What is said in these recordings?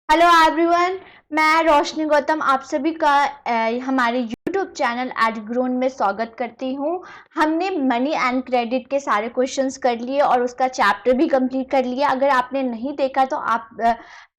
Hello everyone, मैं रोशनी गौतम आप सभी का हमारे यूट्यूब चैनल एड ग्रोन में स्वागत करती हूँ। हमने मनी एंड क्रेडिट के सारे क्वेश्चंस कर लिए और उसका चैप्टर भी कंप्लीट कर लिया। अगर आपने नहीं देखा तो आप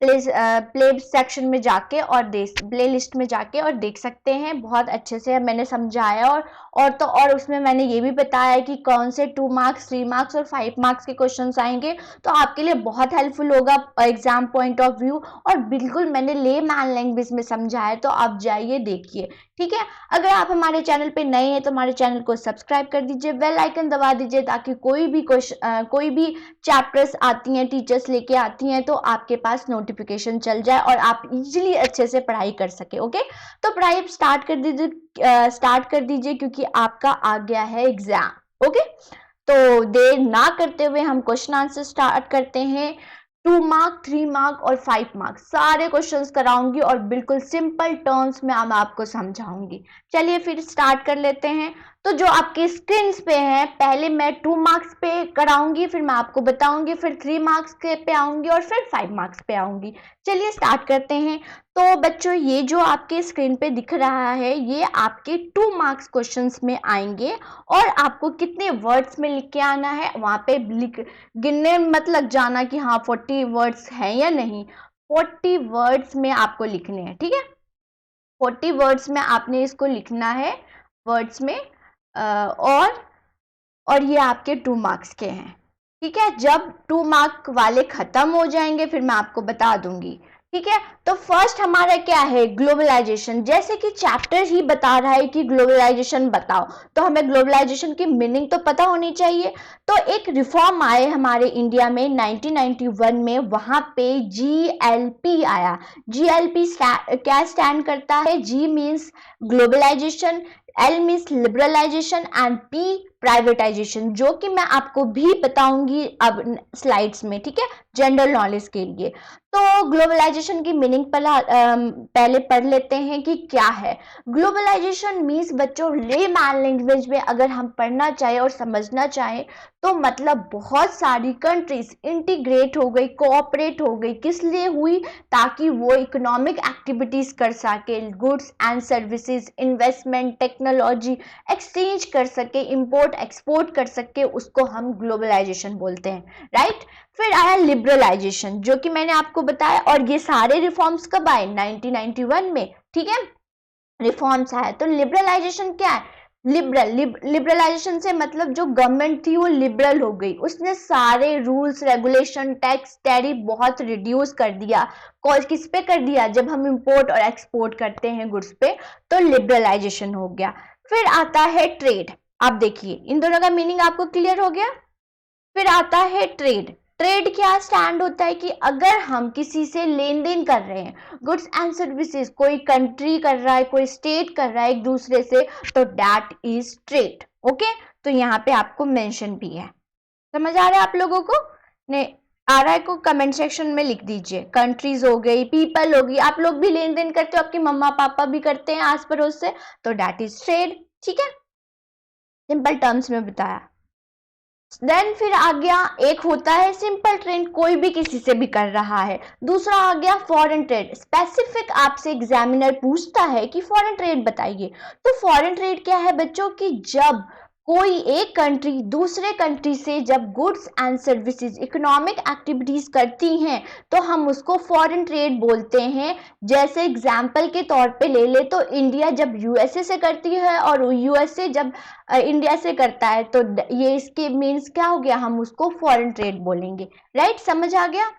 प्ले सेक्शन में जाके और प्ले लिस्ट में जाके और देख सकते हैं। बहुत अच्छे से मैंने समझाया और उसमें मैंने ये भी बताया कि कौन से 2 मार्क्स 3 मार्क्स और 5 मार्क्स के क्वेश्चंस आएंगे, तो आपके लिए बहुत हेल्पफुल होगा एग्जाम पॉइंट ऑफ व्यू। और बिल्कुल मैंने ले मैन लैंग्वेज में समझाया, तो आप जाइए देखिए, ठीक है। अगर आप हमारे चैनल पे नए हैं तो हमारे चैनल को सब्सक्राइब कर दीजिए, बेल आइकन दबा दीजिए, ताकि कोई भी चैप्टर्स आती हैं, टीचर्स लेके आती हैं, तो आपके पास नोटिफिकेशन चल जाए और आप इजीली अच्छे से पढ़ाई कर सके। ओके, तो पढ़ाई स्टार्ट कर दीजिए क्योंकि आपका आ गया है एग्जाम। ओके, तो देर ना करते हुए हम क्वेश्चन आंसर स्टार्ट करते हैं। 2 मार्क 3 मार्क और 5 मार्क सारे क्वेश्चंस कराऊंगी और बिल्कुल सिंपल टर्म्स में मैं आपको समझाऊंगी। चलिए फिर स्टार्ट कर लेते हैं। तो जो आपके स्क्रीन पे है, पहले मैं 2 मार्क्स पे कराऊंगी, फिर मैं आपको बताऊंगी, फिर 3 मार्क्स के पे आऊंगी और फिर 5 मार्क्स पे आऊंगी। चलिए स्टार्ट करते हैं। तो बच्चों, ये जो आपके स्क्रीन पे दिख रहा है, ये आपके 2 मार्क्स क्वेश्चंस में आएंगे और आपको कितने वर्ड्स में लिख के आना है, वहां पे गिनने मत लग जाना कि हाँ 40 वर्ड्स हैं या नहीं। 40 वर्ड्स में आपको लिखने हैं, ठीक है। 40 वर्ड्स में आपने इसको लिखना है, वर्ड्स में। और ये आपके 2 मार्क्स के हैं, ठीक है। जब 2 मार्क वाले खत्म हो जाएंगे फिर मैं आपको बता दूंगी, ठीक है। तो फर्स्ट हमारा क्या है, ग्लोबलाइजेशन। जैसे कि चैप्टर ही बता रहा है कि ग्लोबलाइजेशन बताओ, तो हमें ग्लोबलाइजेशन की मीनिंग तो पता होनी चाहिए। तो एक रिफॉर्म आए हमारे इंडिया में 1991 में, वहां पे GLP आया। GLP क्या स्टैंड करता है? G means globalization, L means liberalization and P privatization, जो कि मैं आपको भी बताऊंगी अब स्लाइड्स में, ठीक है, जनरल नॉलेज के लिए। तो ग्लोबलाइजेशन की मीनिंग पहले पढ़ लेते हैं कि क्या है। ग्लोबलाइजेशन मीन्स बच्चों, ले मैन लैंग्वेज में अगर हम पढ़ना चाहें और समझना चाहें तो मतलब बहुत सारी कंट्रीज इंटीग्रेट हो गई, कोऑपरेट हो गई। किस लिए हुई? ताकि वो इकोनॉमिक एक्टिविटीज कर सके, goods and services, investment, technology exchange कर सके, इंपोर्ट एक्सपोर्ट कर सके, उसको हम ग्लोबलाइजेशन बोलते हैं, राइट। फिर आया लिबरलाइजेशन, जो कि मैंने आपको बताया, और ये सारे रिफॉर्म्स कब आए? 1991 में, ठीक है, रिफॉर्म्स आए। तो लिबरलाइजेशन क्या है? लिबरलाइजेशन से मतलब जो गवर्नमेंट थी वो लिबरल हो गई, उसने सारे रूल्स रेगुलेशन टैक्स टैरिफ बहुत रिड्यूस कर दिया। किस पे कर दिया? जब हम इंपोर्ट और एक्सपोर्ट करते हैं गुड्स पे, तो लिबरलाइजेशन हो गया। फिर आता है ट्रेड। आप देखिए, इन दोनों का मीनिंग आपको क्लियर हो गया। फिर आता है ट्रेड। ट्रेड क्या स्टैंड होता है कि अगर हम किसी से लेन देन कर रहे हैं, गुड्स एंड सर्विसेज, कोई कंट्री कर रहा है, कोई स्टेट कर रहा है एक दूसरे से, तो दैट इज ट्रेड। ओके, तो यहाँ पे आपको मेंशन भी है। समझ आ रहा है आप लोगों को? ने आ रहा है को कमेंट सेक्शन में लिख दीजिए। कंट्रीज हो गई, पीपल हो गई, आप लोग भी लेन देन करते हो, आपके मम्मा पापा भी करते हैं आस पड़ोस से, तो दैट इज ट्रेड, ठीक है, सिंपल टर्म्स में बताया। देन फिर आ गया, एक होता है सिंपल ट्रेड, कोई भी किसी से भी कर रहा है। दूसरा आ गया फॉरेन ट्रेड। स्पेसिफिक आपसे एग्जामिनर पूछता है कि फॉरेन ट्रेड बताइए। तो फॉरेन ट्रेड क्या है बच्चों, की जब कोई एक कंट्री दूसरे कंट्री से जब goods and services economic activities करती हैं, तो हम उसको फॉरेन ट्रेड बोलते हैं। जैसे एग्जाम्पल के तौर पे ले ले तो इंडिया जब यूएसए से करती है और यूएसए जब इंडिया से करता है, तो ये इसके मीन्स क्या हो गया, हम उसको फॉरेन ट्रेड बोलेंगे, राइट। समझ आ गया?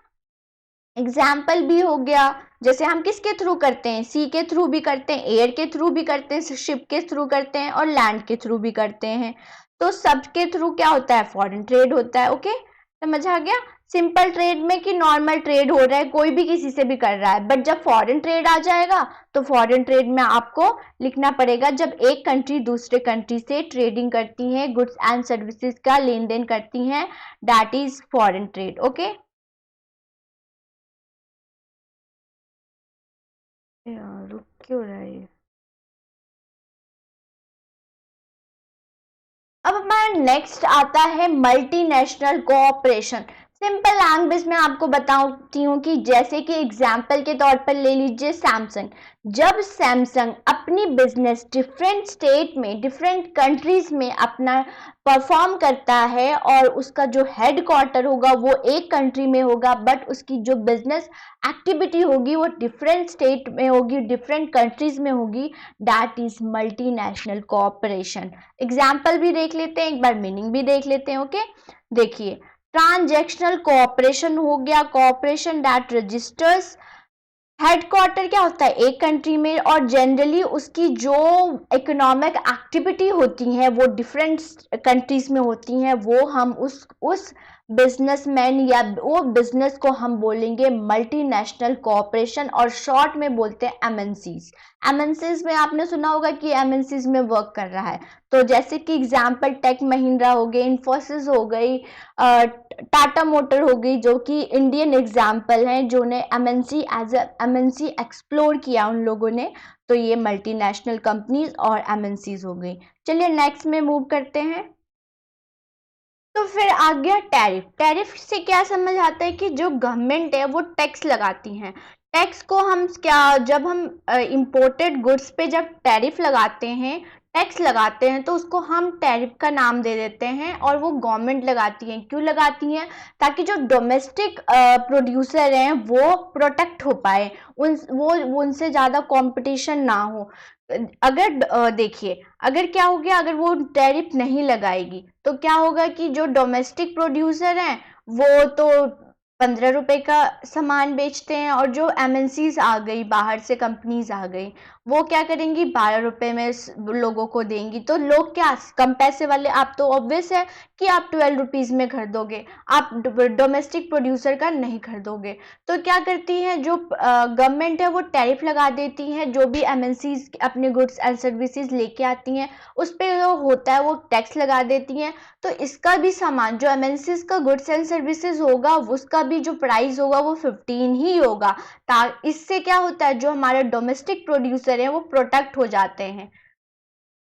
एग्जाम्पल भी हो गया, जैसे हम किसके थ्रू करते हैं, सी के थ्रू भी करते हैं, एयर के थ्रू भी करते हैं, शिप के थ्रू करते हैं और लैंड के थ्रू भी करते हैं। तो सबके थ्रू क्या होता है? फॉरेन ट्रेड होता है। ओके, समझ आ गया? सिंपल ट्रेड में कि नॉर्मल ट्रेड हो रहा है, कोई भी किसी से भी कर रहा है, बट जब फॉरेन ट्रेड आ जाएगा तो फॉरेन ट्रेड में आपको लिखना पड़ेगा, जब एक कंट्री दूसरे कंट्री से ट्रेडिंग करती है, गुड्स एंड सर्विसेज का लेन देन करती हैं, that is foreign trade. Okay, यार रुक क्यों रहा है? अब हमारा नेक्स्ट आता है मल्टीनेशनल कोऑपरेशन। सिंपल लैंग्वेज में आपको बताती हूँ कि जैसे कि एग्जाम्पल के तौर पर ले लीजिए सैमसंग। जब सैमसंग अपनी बिजनेस डिफरेंट स्टेट में, डिफरेंट कंट्रीज में अपना परफॉर्म करता है और उसका जो हेड क्वार्टर होगा वो एक कंट्री में होगा, बट उसकी जो बिजनेस एक्टिविटी होगी वो डिफरेंट स्टेट में होगी, डिफरेंट कंट्रीज में होगी, that is multinational cooperation. Example भी देख लेते हैं, एक बार मीनिंग भी देख लेते हैं। ओके, देखिए, ट्रांजैक्शनल कोऑपरेशन हो गया, कोऑपरेशन दैट रजिस्टर्स। हेडक्वार्टर क्या होता है, एक कंट्री में, और जनरली उसकी जो इकोनॉमिक एक्टिविटी होती हैं वो डिफरेंट कंट्रीज में होती हैं, वो हम उस बिजनेसमैन या वो बिजनेस को हम बोलेंगे मल्टीनेशनल कोऑपरेशन, और शॉर्ट में बोलते हैं एमएनसीज। एमएनसीज में आपने सुना होगा कि एमएनसीज में वर्क कर रहा है, तो जैसे कि एग्जांपल टेक महिंद्रा हो गई, इन्फोसिस हो गई, टाटा मोटर हो गई, जो कि इंडियन एग्जाम्पल हैं, जो ने एमएनसी एज एमएनसी एक्सप्लोर किया उन लोगों ने, तो ये मल्टीनेशनल कंपनीज और एमएनसीज हो गई। चलिए नेक्स्ट में मूव करते हैं। तो फिर आ गया टैरिफ। टैरिफ से क्या समझ आता है कि जो गवर्नमेंट है वो टैक्स लगाती हैं। टैक्स को हम क्या, जब हम इंपोर्टेड गुड्स पे जब टैरिफ लगाते हैं, टैक्स लगाते हैं, तो उसको हम टैरिफ का नाम दे देते हैं, और वो गवर्नमेंट लगाती हैं। क्यों लगाती हैं? ताकि जो डोमेस्टिक प्रोड्यूसर हैं वो प्रोटेक्ट हो पाए, उनसे ज़्यादा कंपटीशन ना हो। अगर देखिए, अगर क्या हो गया, अगर वो टैरिफ नहीं लगाएगी तो क्या होगा कि जो डोमेस्टिक प्रोड्यूसर हैं वो तो 15 रुपए का सामान बेचते हैं, और जो एमएनसीज आ गई, बाहर से कंपनीज आ गई, वो क्या करेंगी, 12 रुपए में लोगों को देंगी। तो लोग क्या, कम पैसे वाले, आप तो ऑब्वियस है कि आप 12 रुपीज में खरीदोगे, आप डोमेस्टिक प्रोड्यूसर का नहीं खरीदोगे। तो क्या करती है जो गवर्नमेंट है वो टैरिफ लगा देती है, जो भी एमएनसीज अपने गुड्स एंड सर्विसेज लेके आती हैं उस पर जो होता है वो टैक्स लगा देती हैं। तो इसका भी सामान, जो एमएनसीज का गुड्स एंड सर्विसेज होगा, उसका भी जो प्राइस होगा वो 15 ही होगा। इससे क्या होता है, जो हमारे डोमेस्टिक प्रोड्यूसर हैं वो प्रोटेक्ट हो जाते हैं,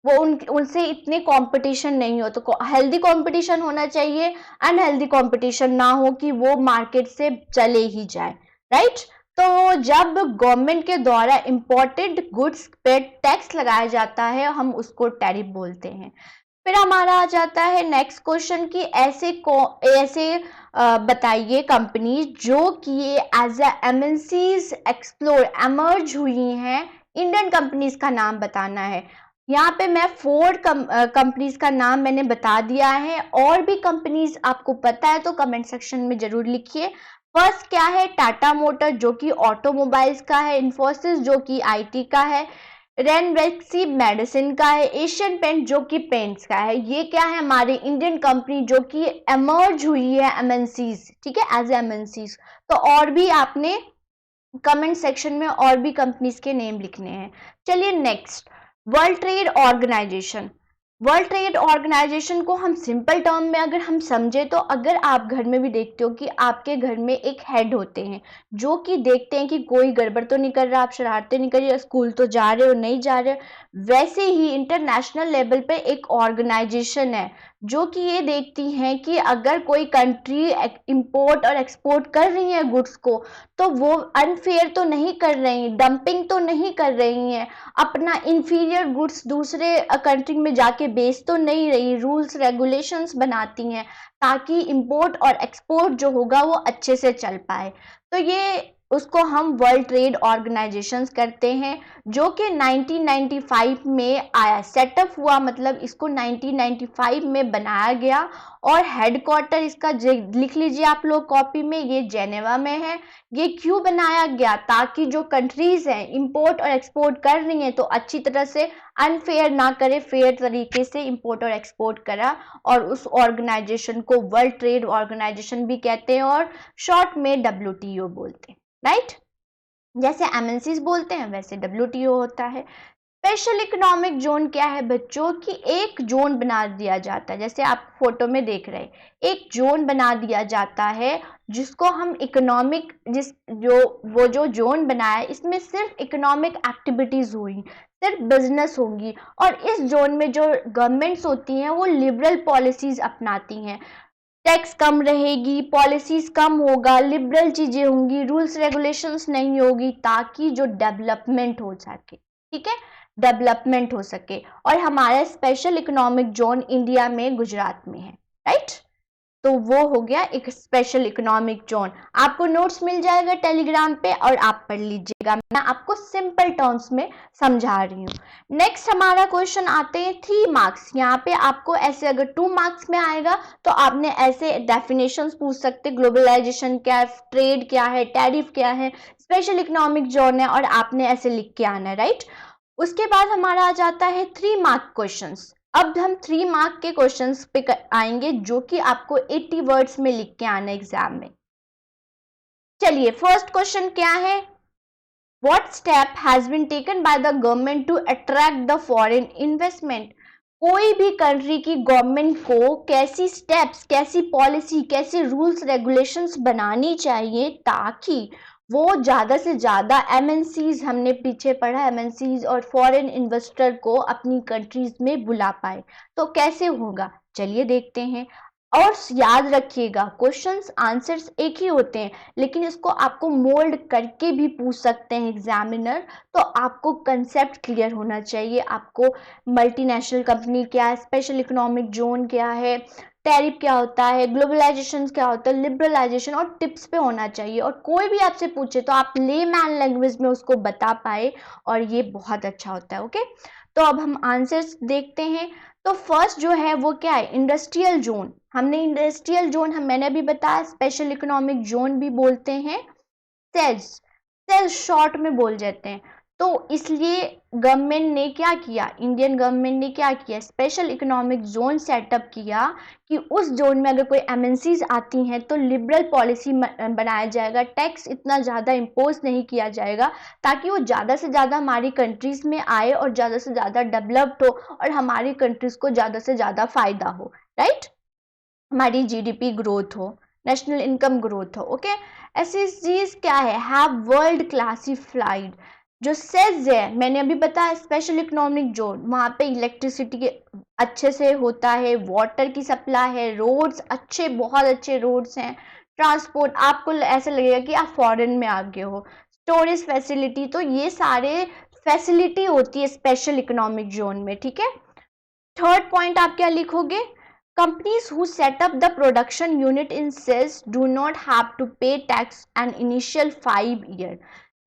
वो उनसे इतने कंपटीशन नहीं हो। तो हेल्दी कंपटीशन होना चाहिए, अनहेल्दी कंपटीशन ना हो कि वो मार्केट से चले ही जाए, राइट। तो जब गवर्नमेंट के द्वारा इंपोर्टेड गुड्स पे टैक्स लगाया जाता है, हम उसको टैरिफ बोलते हैं। फिर हमारा आ जाता है नेक्स्ट क्वेश्चन कि ऐसे बताइए कंपनी जो कि एज एमएनसीज एक्सप्लोर एमर्ज हुई हैं, इंडियन कंपनीज का नाम बताना है। यहाँ पे मैं 4 कंपनीज का नाम मैंने बता दिया है, और भी कंपनीज आपको पता है तो कमेंट सेक्शन में जरूर लिखिए। फर्स्ट क्या है, टाटा मोटर जो कि ऑटोमोबाइल्स का है, इन्फोसिस जो कि आईटी का है, रेनवेक्सी मेडिसिन का है, एशियन पेंट जो कि पेंट्स का है। ये क्या है, हमारी इंडियन कंपनी जो कि एमर्ज हुई है एमएनसीज, ठीक है, एज एमएनसीज। तो और भी आपने कमेंट सेक्शन में और भी कंपनीज के नेम लिखने हैं। चलिए next, world trade organization. World trade organization को हम सिंपल टर्म में अगर हम समझे, तो अगर आप घर में भी देखते हो कि आपके घर में एक हेड होते हैं जो कि देखते हैं कि कोई गड़बड़ तो नहीं कर रहा, आप शरारतें नहीं कर रहे, स्कूल तो जा रहे हो नहीं जा रहे, वैसे ही इंटरनेशनल लेवल पे एक ऑर्गेनाइजेशन है जो कि ये देखती हैं कि अगर कोई कंट्री इंपोर्ट और एक्सपोर्ट कर रही है गुड्स को, तो वो अनफेयर तो नहीं कर रही, डंपिंग तो नहीं कर रही हैं, अपना इंफीरियर गुड्स दूसरे कंट्री में जाके बेच तो नहीं रही, रूल्स रेगुलेशंस बनाती हैं ताकि इंपोर्ट और एक्सपोर्ट जो होगा वो अच्छे से चल पाए। तो ये उसको हम वर्ल्ड ट्रेड ऑर्गेनाइजेशंस करते हैं, जो कि 1995 में आया, सेटअप हुआ, मतलब इसको 1995 में बनाया गया, और हेडक्वार्टर इसका लिख लीजिए आप लोग कॉपी में, ये जेनेवा में है। ये क्यों बनाया गया, ताकि जो कंट्रीज हैं इंपोर्ट और एक्सपोर्ट कर रही हैं तो अच्छी तरह से अनफेयर ना करे, फेयर तरीके से इंपोर्ट और एक्सपोर्ट करा, और उस ऑर्गेनाइजेशन को वर्ल्ड ट्रेड ऑर्गेनाइजेशन भी कहते हैं, और शॉर्ट में WTO बोलते हैं, राइट। जैसे एमएनसीज बोलते हैं वैसे WTO होता है। स्पेशल इकोनॉमिक जोन क्या है बच्चों, कि एक जोन बना दिया जाता है, जैसे आप फोटो में देख रहे हैं, एक जोन बना दिया जाता है जिसको हम इकोनॉमिक, जो जोन बनाया है इसमें सिर्फ इकोनॉमिक एक्टिविटीज हुई, सिर्फ बिजनेस होगी, और इस जोन में जो गवर्नमेंट्स होती हैं वो लिबरल पॉलिसीज अपनाती हैं। टैक्स कम रहेगी, पॉलिसीज कम होगा, लिबरल चीजें होंगी, रूल्स रेगुलेशंस नहीं होगी, ताकि जो डेवलपमेंट हो सके, ठीक है, डेवलपमेंट हो सके। और हमारा स्पेशल इकोनॉमिक जोन इंडिया में गुजरात में है, राइट। तो वो हो गया एक स्पेशल इकोनॉमिक जोन। आपको नोट्स मिल जाएगा टेलीग्राम पे और आप पढ़ लीजिएगा, मैं आपको सिंपल टर्म्स में समझा रही हूँ। नेक्स्ट हमारा क्वेश्चन आते हैं 3 मार्क्स। यहाँ पे आपको ऐसे अगर 2 मार्क्स में आएगा तो आपने ऐसे डेफिनेशंस पूछ सकते, ग्लोबलाइजेशन क्या है, ट्रेड क्या है, टैरिफ क्या है, स्पेशल इकोनॉमिक जोन है, और आपने ऐसे लिख के आना है, राइट। उसके बाद हमारा आ जाता है 3 मार्क क्वेश्चंस। अब हम 3 मार्क के क्वेश्चंस पे आएंगे जो कि आपको 80 वर्ड्स में लिख के आना एग्जाम में। चलिए फर्स्ट क्वेश्चन क्या है, what step has been taken by the government to attract the foreign investment. कोई भी कंट्री की गवर्नमेंट को कैसी स्टेप्स, कैसी पॉलिसी, कैसे रूल्स रेगुलेशंस बनानी चाहिए ताकि वो ज्यादा से ज्यादा एमएनसीज, हमने पीछे पढ़ा एमएनसीज और फॉरेन इन्वेस्टर को अपनी कंट्रीज में बुला पाए। तो कैसे होगा, चलिए देखते हैं। और याद रखिएगा क्वेश्चंस आंसर्स एक ही होते हैं, लेकिन इसको आपको मोल्ड करके भी पूछ सकते हैं एग्जामिनर। तो आपको कंसेप्ट क्लियर होना चाहिए, आपको मल्टीनेशनल कंपनी क्या है, स्पेशल इकोनॉमिक जोन क्या है, टैरिफ क्या होता है, ग्लोबलाइजेशन क्या होता है, लिबरलाइजेशन, और टिप्स पे होना चाहिए। और कोई भी आपसे पूछे तो आप लेमैन लैंग्वेज में उसको बता पाए, और ये बहुत अच्छा होता है। ओके, तो अब हम आंसर्स देखते हैं। तो फर्स्ट जो है वो क्या है, इंडस्ट्रियल जोन। हमने इंडस्ट्रियल जोन, मैंने अभी बताया स्पेशल इकोनॉमिक जोन भी बोलते हैं, सेल्स, सेल्स शॉर्ट में बोल जाते हैं। तो इसलिए गवर्नमेंट ने क्या किया, इंडियन गवर्नमेंट ने क्या किया, स्पेशल इकोनॉमिक जोन सेटअप किया कि उस जोन में अगर कोई एमएनसीज आती हैं तो लिबरल पॉलिसी बनाया जाएगा, टैक्स इतना ज़्यादा इम्पोज नहीं किया जाएगा, ताकि वो ज़्यादा से ज़्यादा हमारी कंट्रीज में आए और ज़्यादा से ज़्यादा डेवलप्ड हो और हमारी कंट्रीज को ज़्यादा से ज़्यादा फायदा हो, राइट, हमारी जीडीपी ग्रोथ हो, नेशनल इनकम ग्रोथ हो। ओके, एसएसजीज क्या है, हैव वर्ल्ड क्लासिफाइड। जो सेज है, मैंने अभी बताया स्पेशल इकोनॉमिक जोन, वहाँ पे इलेक्ट्रिसिटी के अच्छे से होता है, वाटर की सप्लाई है, रोड्स अच्छे, बहुत अच्छे रोड्स हैं, ट्रांसपोर्ट, आपको ऐसा लगेगा कि आप फॉरेन में आ गए हो, स्टोरेज फैसिलिटी, तो ये सारे फैसिलिटी होती है स्पेशल इकोनॉमिक जोन में, ठीक है। थर्ड पॉइंट आप क्या लिखोगे, companies who set up the production unit in cells do not have to pay tax an initial 5 year।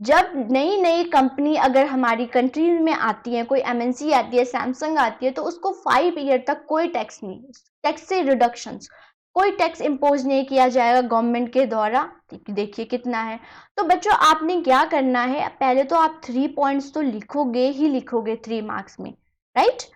जब नई नई कंपनी अगर हमारी कंट्री में आती है, कोई एमएनसी आती है, सैमसंग आती है, तो उसको 5 ईयर तक कोई टैक्स नहीं, टैक्स से रिडक्शंस, कोई टैक्स इम्पोज नहीं किया जाएगा गवर्नमेंट के द्वारा। देखिए कितना है। तो बच्चों आपने क्या करना है, पहले तो आप 3 पॉइंट्स तो लिखोगे ही लिखोगे 3 मार्क्स में, राइट।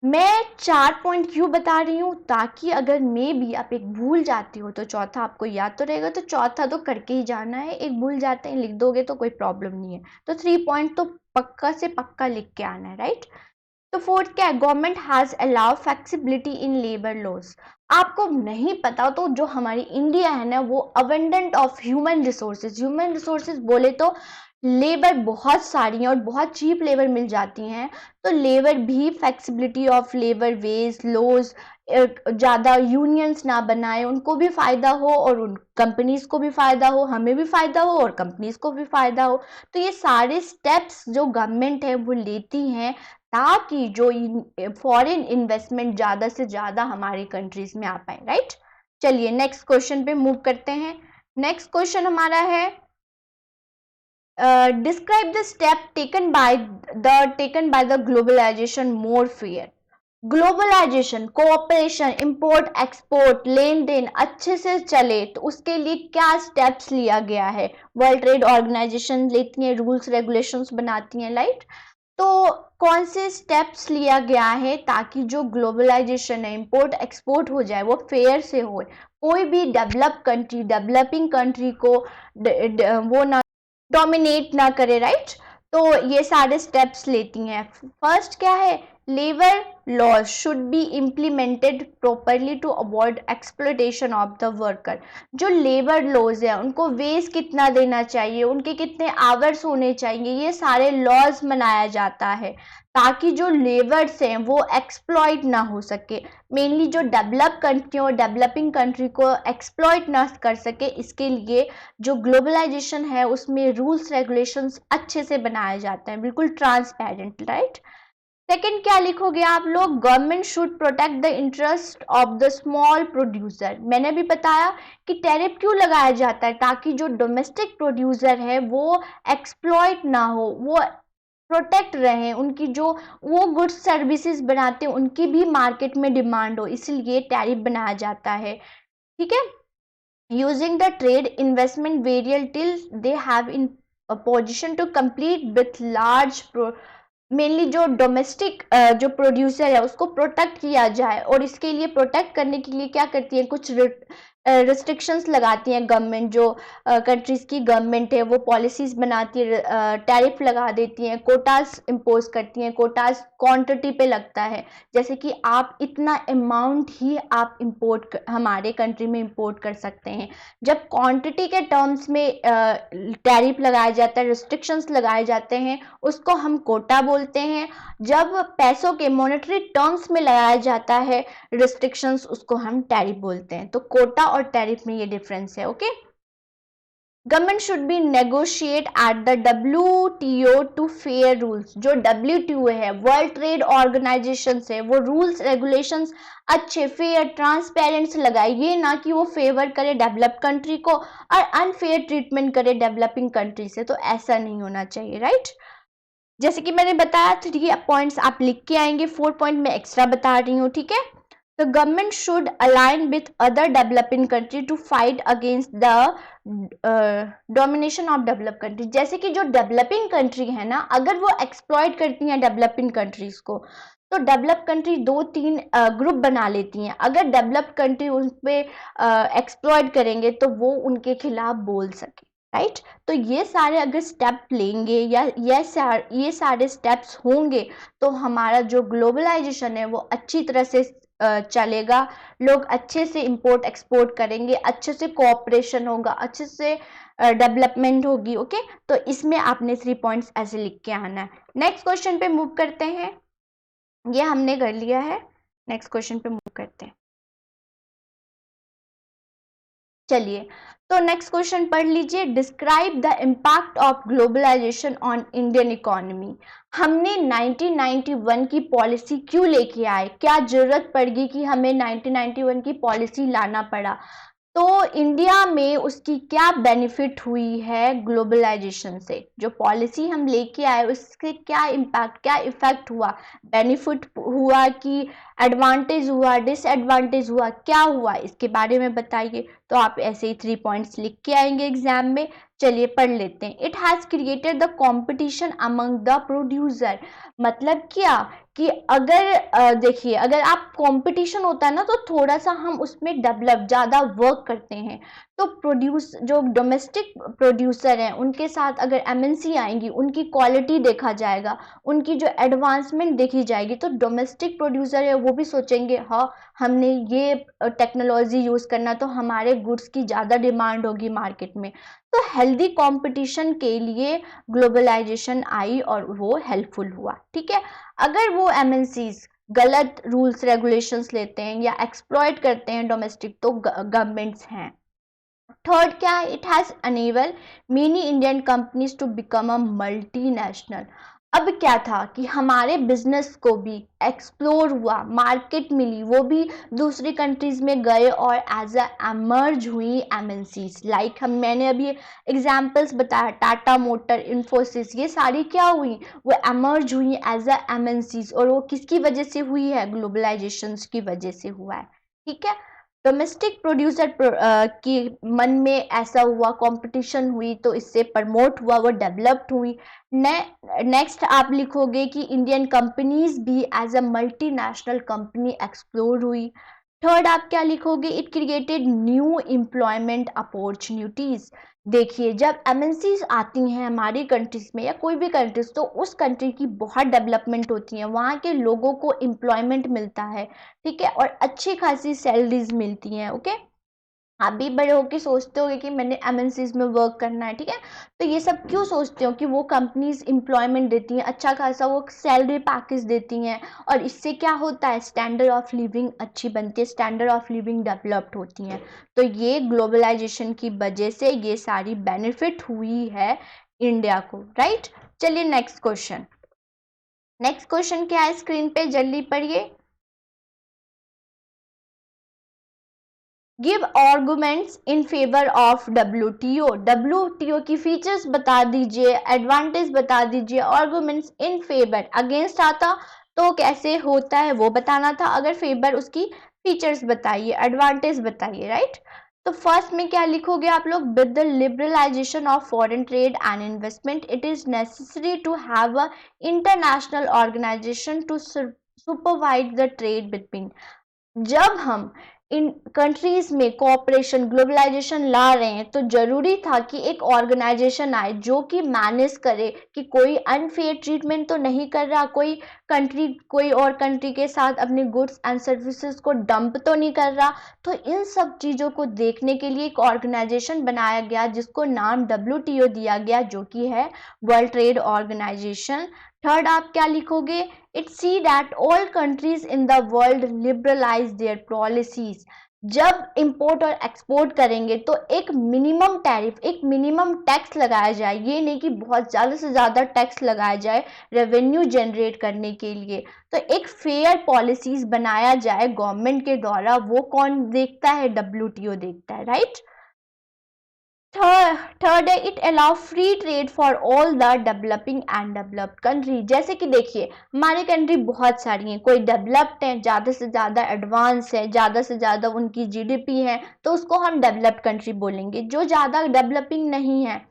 मैं 4 पॉइंट क्यों बता रही हूँ, ताकि अगर मे भी आप एक भूल जाती हो तो चौथा आपको याद तो रहेगा, तो चौथा तो करके ही जाना है, एक भूल जाते हैं लिख दोगे तो कोई प्रॉब्लम नहीं है। तो 3 पॉइंट तो पक्का से पक्का लिख के आना है, राइट। तो फोर्थ क्या है, government has allow flexibility in labour laws. आपको नहीं पता तो जो हमारी इंडिया है ना, वो abundant of human resources, human resources बोले तो लेबर बहुत सारी हैं और बहुत चीप लेबर मिल जाती हैं। तो लेबर भी flexibility of labour wage laws, ज़्यादा यूनियंस ना बनाए, उनको भी फ़ायदा हो और उन कंपनीज को भी फ़ायदा हो, हमें भी फ़ायदा हो और कंपनीज को भी फ़ायदा हो। तो ये सारे स्टेप्स जो गवर्नमेंट है वो लेती हैं ताकि जो फॉरेन इन्वेस्टमेंट ज़्यादा से ज़्यादा हमारी कंट्रीज में आ पाए, राइट। चलिए नेक्स्ट क्वेश्चन पे मूव करते हैं। नेक्स्ट क्वेश्चन हमारा है describe the step taken by the globalization more fair। Globalization, cooperation, import export, लेन देन अच्छे से चले तो उसके लिए क्या स्टेप्स लिया गया है। वर्ल्ड ट्रेड ऑर्गेनाइजेशन लेती है, रूल्स रेगुलेशंस बनाती हैं, राइट। तो कौन से स्टेप्स लिया गया है ताकि जो ग्लोबलाइजेशन है, इंपोर्ट एक्सपोर्ट हो जाए, वो फेयर से हो, कोई भी डेवलप कंट्री, डेवलपिंग कंट्री को वो ना डोमिनेट ना करे, राइट। तो ये सारे स्टेप्स लेती हैं। फर्स्ट क्या है, labour laws should be implemented properly to avoid exploitation of the worker। जो लेबर लॉज है उनको वेज कितना देना चाहिए, उनके कितने आवर्स होने चाहिए, ये सारे लॉज बनाया जाता है ताकि जो लेबर्स हैं वो एक्सप्लॉइट ना हो सके। मेनली जो डेवलप कंट्री और डेवलपिंग कंट्री को एक्सप्लॉइट ना कर सके, इसके लिए जो ग्लोबलाइजेशन है उसमें रूल्स रेगुलेशंस अच्छे से बनाया जाता है, बिल्कुल ट्रांसपेरेंट, राइट। सेकंड क्या लिखोगे आप लोग, government should protect the interest of the small producer. मैंने भी बताया कि टैरिफ क्यों लगाया जाता है, ताकि जो डोमेस्टिक प्रोड्यूसर है वो एक्सप्लॉइट ना हो, वो प्रोटेक्ट रहे, उनकी जो वो गुड्स सर्विसेज बनाते हैं उनकी भी मार्केट में डिमांड हो, इसलिए टैरिफ बनाया जाता है, ठीक है। Using the trade investment barrier till they have in position to compete with large, mainly जो डोमेस्टिक जो प्रोड्यूसर है उसको प्रोटेक्ट किया जाए, और इसके लिए प्रोटेक्ट करने के लिए क्या करती है, कुछ रिस्ट्रिक्शंस लगाती हैं गवर्नमेंट, जो कंट्रीज की गवर्नमेंट है वो पॉलिसीज बनाती है, टैरिफ लगा देती हैं, कोटास इम्पोज करती हैं, कोटास क्वांटिटी पे लगता है, जैसे कि आप इतना अमाउंट ही आप इंपोर्ट हमारे कंट्री में इंपोर्ट कर सकते हैं। जब क्वांटिटी के टर्म्स में टैरिफ लगाया जाता है, रिस्ट्रिक्शंस लगाए जाते हैं, उसको हम कोटा बोलते हैं। जब पैसों के मॉनेटरी टर्म्स में लगाया जाता है रिस्ट्रिक्शंस, उसको हम टैरिफ बोलते हैं। तो कोटा और टैरिफ में ये डिफरेंस है, okay. Government should be negotiate at the WTO to fair rules. जो WTO है, वर्ल्ड ट्रेड ऑर्गेनाइजेशन है, वो रूल्स रेगुलेशंस अच्छे, फेयर, ट्रांसपेरेंट लगाए, ये ना कि वो फेवर करे डेवलप कंट्री को और अनफेयर ट्रीटमेंट करे डेवलपिंग कंट्री से, तो ऐसा नहीं होना चाहिए, राइट। जैसे कि मैंने बताया 3 पॉइंट्स आप लिख के आएंगे, 4 पॉइंट मैं एक्स्ट्रा बता रही हूँ, ठीक है। The government should align with other developing country to fight against the domination of developed country। जैसे कि जो डेवलपिंग कंट्री है ना, अगर वो एक्सप्लॉइट करती हैं डेवलपिंग कंट्रीज को, तो डेवलप कंट्री 2-3 ग्रुप बना लेती हैं। अगर डेवलप कंट्री उन पर एक्सप्लॉइट करेंगे तो वो उनके खिलाफ बोल सके, राइट। तो ये सारे अगर स्टेप लेंगे या ये सारे स्टेप्स होंगे तो हमारा जो ग्लोबलाइजेशन है वो अच्छी तरह से चलेगा, लोग अच्छे से इंपोर्ट एक्सपोर्ट करेंगे, अच्छे से कोऑपरेशन होगा, अच्छे से डेवलपमेंट होगी, ओके। तो इसमें आपने 3 पॉइंट्स ऐसे लिख के आना है। नेक्स्ट क्वेश्चन पे मूव करते हैं, ये हमने कर लिया है, नेक्स्ट क्वेश्चन पे मूव करते हैं। चलिए, तो नेक्स्ट क्वेश्चन पढ़ लीजिए, describe the impact of globalization on Indian economy. हमने 1991 की पॉलिसी क्यों लेके आए, क्या जरूरत पड़ गई कि हमें 1991 की पॉलिसी लाना पड़ा, तो इंडिया में उसकी क्या बेनिफिट हुई है ग्लोबलाइजेशन से, जो पॉलिसी हम लेके आए उससे क्या इम्पैक्ट, क्या इफेक्ट हुआ, बेनिफिट हुआ कि एडवांटेज हुआ, डिसएडवांटेज हुआ, क्या हुआ, इसके बारे में बताइए। तो आप ऐसे ही 3 पॉइंट्स लिख के आएंगे एग्जाम में। चलिए पढ़ लेते हैं। It has created the competition among the producer. मतलब क्या कि अगर देखिए, अगर आप कंपटीशन होता है ना तो थोड़ा सा हम उसमें डेवलप ज़्यादा वर्क करते हैं, तो जो डोमेस्टिक प्रोड्यूसर हैं उनके साथ अगर MNC आएंगी, उनकी क्वालिटी देखा जाएगा, उनकी जो एडवांसमेंट देखी जाएगी, तो डोमेस्टिक प्रोड्यूसर है वो भी सोचेंगे हाँ हमने ये टेक्नोलॉजी यूज़ करना, तो हमारे गुड्स की ज़्यादा डिमांड होगी मार्केट में। तो हेल्दी कंपटीशन के लिए ग्लोबलाइजेशन आई और वो हेल्पफुल हुआ, ठीक है। अगर वो MNCs गलत रूल्स रेगुलेशंस लेते हैं या एक्सप्लॉइट करते हैं डोमेस्टिक, तो गवर्नमेंट्स हैं। थर्ड क्या है, it has enable many Indian companies to become a multinational. अब क्या था कि हमारे बिजनेस को भी एक्सप्लोर हुआ, मार्केट मिली, वो भी दूसरी कंट्रीज में गए और एज अ एमर्ज हुई MNCs। लाइक मैंने अभी एग्जांपल्स बताया, टाटा मोटर, इन्फोसिस, ये सारी क्या हुई, वो एमर्ज हुई एज अ MNCs, और वो किसकी वजह से हुई है, ग्लोबलाइजेशन की वजह से हुआ है, ठीक है। डोमेस्टिक प्रोड्यूसर की मन में ऐसा हुआ, कंपटीशन हुई तो इससे प्रमोट हुआ, वो डेवलप्ड हुई। नेक्स्ट आप लिखोगे कि इंडियन कंपनीज भी as a multinational company explore हुई। थर्ड आप क्या लिखोगे, it created new employment opportunities. देखिए जब एमएनसीज आती हैं हमारी कंट्रीज में या कोई भी कंट्रीज, तो उस कंट्री की बहुत डेवलपमेंट होती है, वहाँ के लोगों को एम्प्लॉयमेंट मिलता है, ठीक है, और अच्छी खासी सैलरीज मिलती हैं। ओके, आप भी बड़े होके सोचते होगे कि मैंने एमएनसीज में वर्क करना है, ठीक है, तो ये सब क्यों सोचते हो कि वो कंपनीज एम्प्लॉयमेंट देती हैं, अच्छा खासा वो सैलरी पैकेज देती हैं, और इससे क्या होता है, स्टैंडर्ड ऑफ लिविंग अच्छी बनती है, स्टैंडर्ड ऑफ लिविंग डेवलप्ड होती हैं। तो ये ग्लोबलाइजेशन की वजह से ये सारी बेनिफिट हुई है इंडिया को, राइट। चलिए नेक्स्ट क्वेश्चन, नेक्स्ट क्वेश्चन क्या है स्क्रीन पे जल्दी पढ़िए। Give arguments in favour of WTO. WTO की फीचर्स बता दीजिए, एडवांटेज बता दीजिए। आर्गुमेंट्स इन फेवर, अगेंस्ट आता तो कैसे होता है वो बताना था, अगर फेवर उसकी फीचर्स बताइए, एडवांटेज बताइए, राइट। तो फर्स्ट में क्या लिखोगे आप लोग, with the liberalization of foreign trade and investment it is necessary to have a international organization to supervise the trade between. जब हम इन कंट्रीज में कोऑपरेशन ग्लोबलाइजेशन ला रहे हैं तो जरूरी था कि एक ऑर्गेनाइजेशन आए जो कि मैनेज करे कि कोई अनफेयर ट्रीटमेंट तो नहीं कर रहा, कोई कंट्री कोई और कंट्री के साथ अपने गुड्स एंड सर्विसेज को डंप तो नहीं कर रहा। तो इन सब चीज़ों को देखने के लिए एक ऑर्गेनाइजेशन बनाया गया जिसको नाम डब्ल्यूटीओ दिया गया, जो कि है वर्ल्ड ट्रेड ऑर्गेनाइजेशन। थर्ड आप क्या लिखोगे, it see that all countries in the world liberalise there policies. जब इंपोर्ट और एक्सपोर्ट करेंगे तो एक मिनिमम टैरिफ, एक मिनिमम टैक्स लगाया जाए, ये नहीं कि बहुत ज़्यादा से ज़्यादा टैक्स लगाया जाए रेवेन्यू जनरेट करने के लिए। तो एक फेयर पॉलिसीज बनाया जाए गवर्नमेंट के द्वारा, वो कौन देखता है, डब्ल्यूटीओ देखता है, राइट। थर्ड है, it allow free trade for all the developing and developed country. जैसे कि देखिए हमारी कंट्री बहुत सारी हैं, कोई डेवलप्ड है, ज़्यादा से ज़्यादा एडवांस है, ज़्यादा से ज़्यादा उनकी जीडीपी है, तो उसको हम डेवलप्ड कंट्री बोलेंगे। जो ज़्यादा डेवलपिंग नहीं है,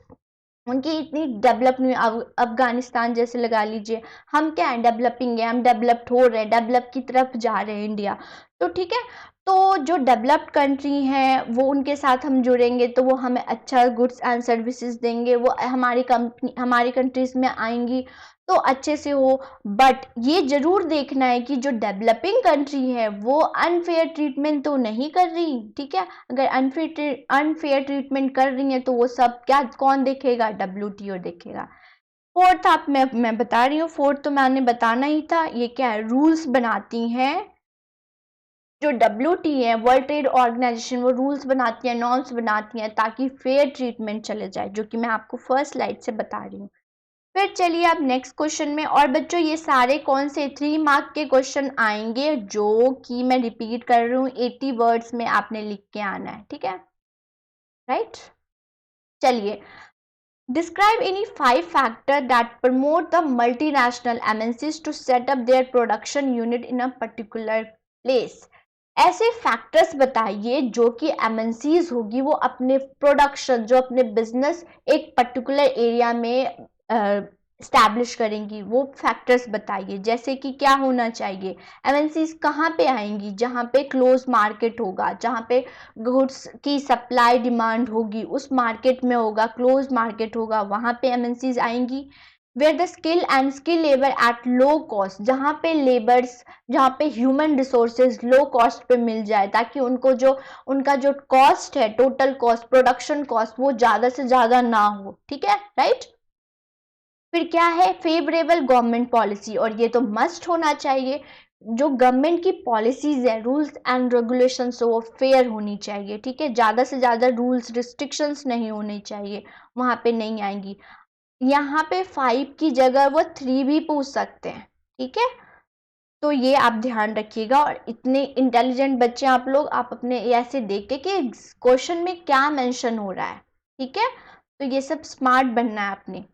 उनकी इतनी डेवलप नहीं, अफगानिस्तान जैसे लगा लीजिए, हम क्या है, डेवलपिंग है, हम डेवलप्ड हो रहे हैं, डेवलप की तरफ जा रहे हैं इंडिया, तो ठीक है। तो जो डेवलप्ड कंट्री हैं वो उनके साथ हम जुड़ेंगे तो वो हमें अच्छा गुड्स एंड सर्विसेज देंगे, वो हमारी कंपनी हमारी कंट्रीज में आएंगी तो अच्छे से हो। बट ये जरूर देखना है कि जो डेवलपिंग कंट्री है वो अनफेयर ट्रीटमेंट तो नहीं कर रही, ठीक है। अगर अनफेयर ट्रीटमेंट कर रही है तो वो सब क्या कौन देखेगा, डब्ल्यूटीओ देखेगा। फोर्थ आप मैं बता रही हूँ, फोर्थ तो मैंने बताना ही था, ये क्या है, रूल्स बनाती हैं जो डब्ल्यूटी है वर्ल्ड ट्रेड ऑर्गेनाइजेशन, वो रूल्स बनाती है, नॉर्म्स बनाती हैं ताकि फेयर ट्रीटमेंट चले जाए, जो कि मैं आपको फर्स्ट स्लाइड से बता रही हूँ। फिर चलिए आप नेक्स्ट क्वेश्चन में। और बच्चों ये सारे कौन से 3 मार्क के क्वेश्चन आएंगे, जो कि मैं रिपीट कर रही हूँ, 80 वर्ड्स में आपने लिख के आना है, ठीक है, राइट। चलिए, describe any 5 factor that promote the multinational MNCs to set up their production unit in a particular place. ऐसे फैक्टर्स बताइए जो कि एमएनसीज होगी वो अपने प्रोडक्शन, जो अपने बिजनेस एक पर्टिकुलर एरिया में स्टैब्लिश करेंगी, वो फैक्टर्स बताइए। जैसे कि क्या होना चाहिए, एमएनसीज कहाँ पे आएंगी, जहाँ पे क्लोज मार्केट होगा, जहाँ पे गुड्स की सप्लाई डिमांड होगी उस मार्केट में होगा, क्लोज मार्केट होगा, वहाँ पे एमएनसीज आएंगी। Where the skill and skill labour at low cost, जहाँ पे लेबर्स, जहाँ पे ह्यूमन रिसोर्सेज लो कॉस्ट पे मिल जाए, ताकि उनको जो उनका जो कॉस्ट है, टोटल कॉस्ट, प्रोडक्शन कॉस्ट, वो ज़्यादा से ज़्यादा ना हो, ठीक है, राइट। फिर क्या है, फेवरेबल गवर्नमेंट पॉलिसी, और ये तो मस्ट होना चाहिए, जो गवर्नमेंट की पॉलिसीज है, रूल्स एंड रेगुलेशंस, वो फेयर होनी चाहिए, ठीक है, ज़्यादा से ज़्यादा रूल्स रिस्ट्रिक्शंस नहीं होनी चाहिए, वहाँ पे नहीं आएंगी। यहाँ पे 5 की जगह वो 3 भी पूछ सकते हैं, ठीक है, तो ये आप ध्यान रखिएगा। और इतने इंटेलिजेंट बच्चे आप लोग, आप अपने ऐसे देखते कि क्वेश्चन में क्या मेंशन हो रहा है, ठीक है, तो ये सब स्मार्ट बनना है आपने,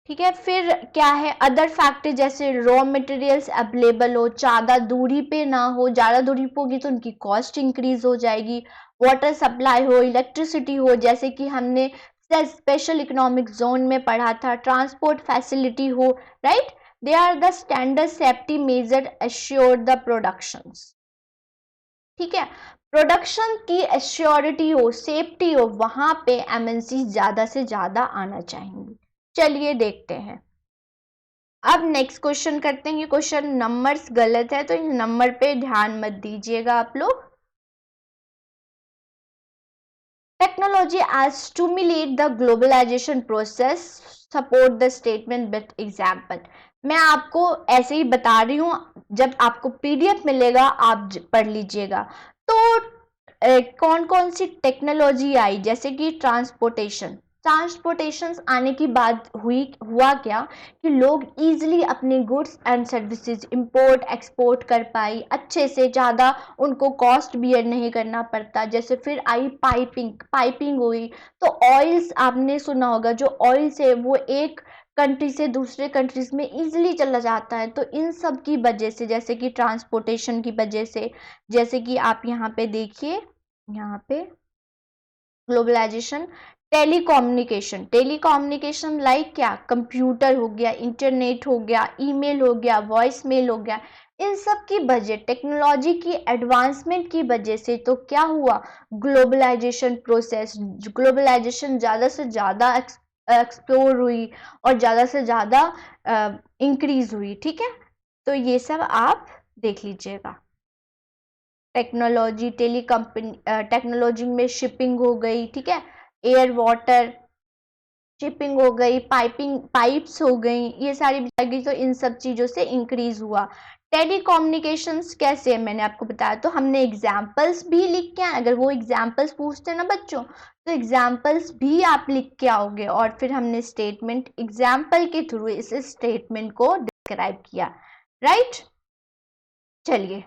ठीक है। फिर क्या है, अदर फैक्टर जैसे रॉ मटेरियल्स अवेलेबल हो, ज़्यादा दूरी पे ना हो, ज़्यादा दूरी पे होगी तो उनकी कॉस्ट इंक्रीज हो जाएगी। वाटर सप्लाई हो, इलेक्ट्रिसिटी हो, जैसे कि हमने स्पेशल इकोनॉमिक जोन में पढ़ा था, ट्रांसपोर्ट फैसिलिटी हो, right. They are the standard safety measure assure the productions. ठीक है, प्रोडक्शन की एश्योरिटी हो, सेफ्टी हो, वहां पे एमएनसी ज्यादा से ज्यादा आना चाहेंगे। चलिए देखते हैं। अब नेक्स्ट क्वेश्चन करते हैं। ये क्वेश्चन नंबर्स गलत है तो इस नंबर पे ध्यान मत दीजिएगा आप लोग। Technology as stimulate the globalization process, support the statement with example। मैं आपको ऐसे ही बता रही हूँ, जब आपको पीडीएफ मिलेगा आप पढ़ लीजिएगा। तो कौन कौन सी टेक्नोलॉजी आई, जैसे कि ट्रांसपोर्टेशन आने की बात हुआ क्या कि लोग इजीली अपने goods and services import export कर पाई अच्छे से, ज़्यादा उनको कॉस्ट बियर नहीं करना पड़ता। जैसे फिर आई पाइपिंग हुई, तो ऑयल्स आपने सुना होगा, जो ऑयल से वो एक कंट्री से दूसरे कंट्रीज में इजीली चला जाता है। तो इन सब की वजह से, जैसे कि ट्रांसपोर्टेशन की वजह से, जैसे कि आप यहाँ पे देखिए, यहाँ पे ग्लोबलाइजेशन, टेलीकम्युनिकेशन लाइक क्या, कंप्यूटर हो गया, इंटरनेट हो गया, ईमेल हो गया, वॉइस मेल हो गया, इन सब की वजह, टेक्नोलॉजी की एडवांसमेंट की वजह से तो क्या हुआ, ग्लोबलाइजेशन प्रोसेस, ग्लोबलाइजेशन ज़्यादा से ज़्यादा एक्सप्लोर हुई और ज़्यादा से ज़्यादा इंक्रीज हुई। ठीक है, तो ये सब आप देख लीजिएगा। टेक्नोलॉजी टेक्नोलॉजी में शिपिंग हो गई, ठीक है, एयर वाटर शिपिंग हो गई, पाइप्स हो गई, ये सारी गई, तो इन सब चीज़ों से इंक्रीज हुआ। टेलीकम्युनिकेशंस कैसे है मैंने आपको बताया, तो हमने एग्जाम्पल्स भी लिख के आए, अगर वो एग्जाम्पल्स पूछते हैं ना बच्चों, तो एग्जाम्पल्स भी आप लिख के आओगे, और फिर हमने स्टेटमेंट एग्जाम्पल के थ्रू इस स्टेटमेंट को डिस्क्राइब किया। राइट, चलिए,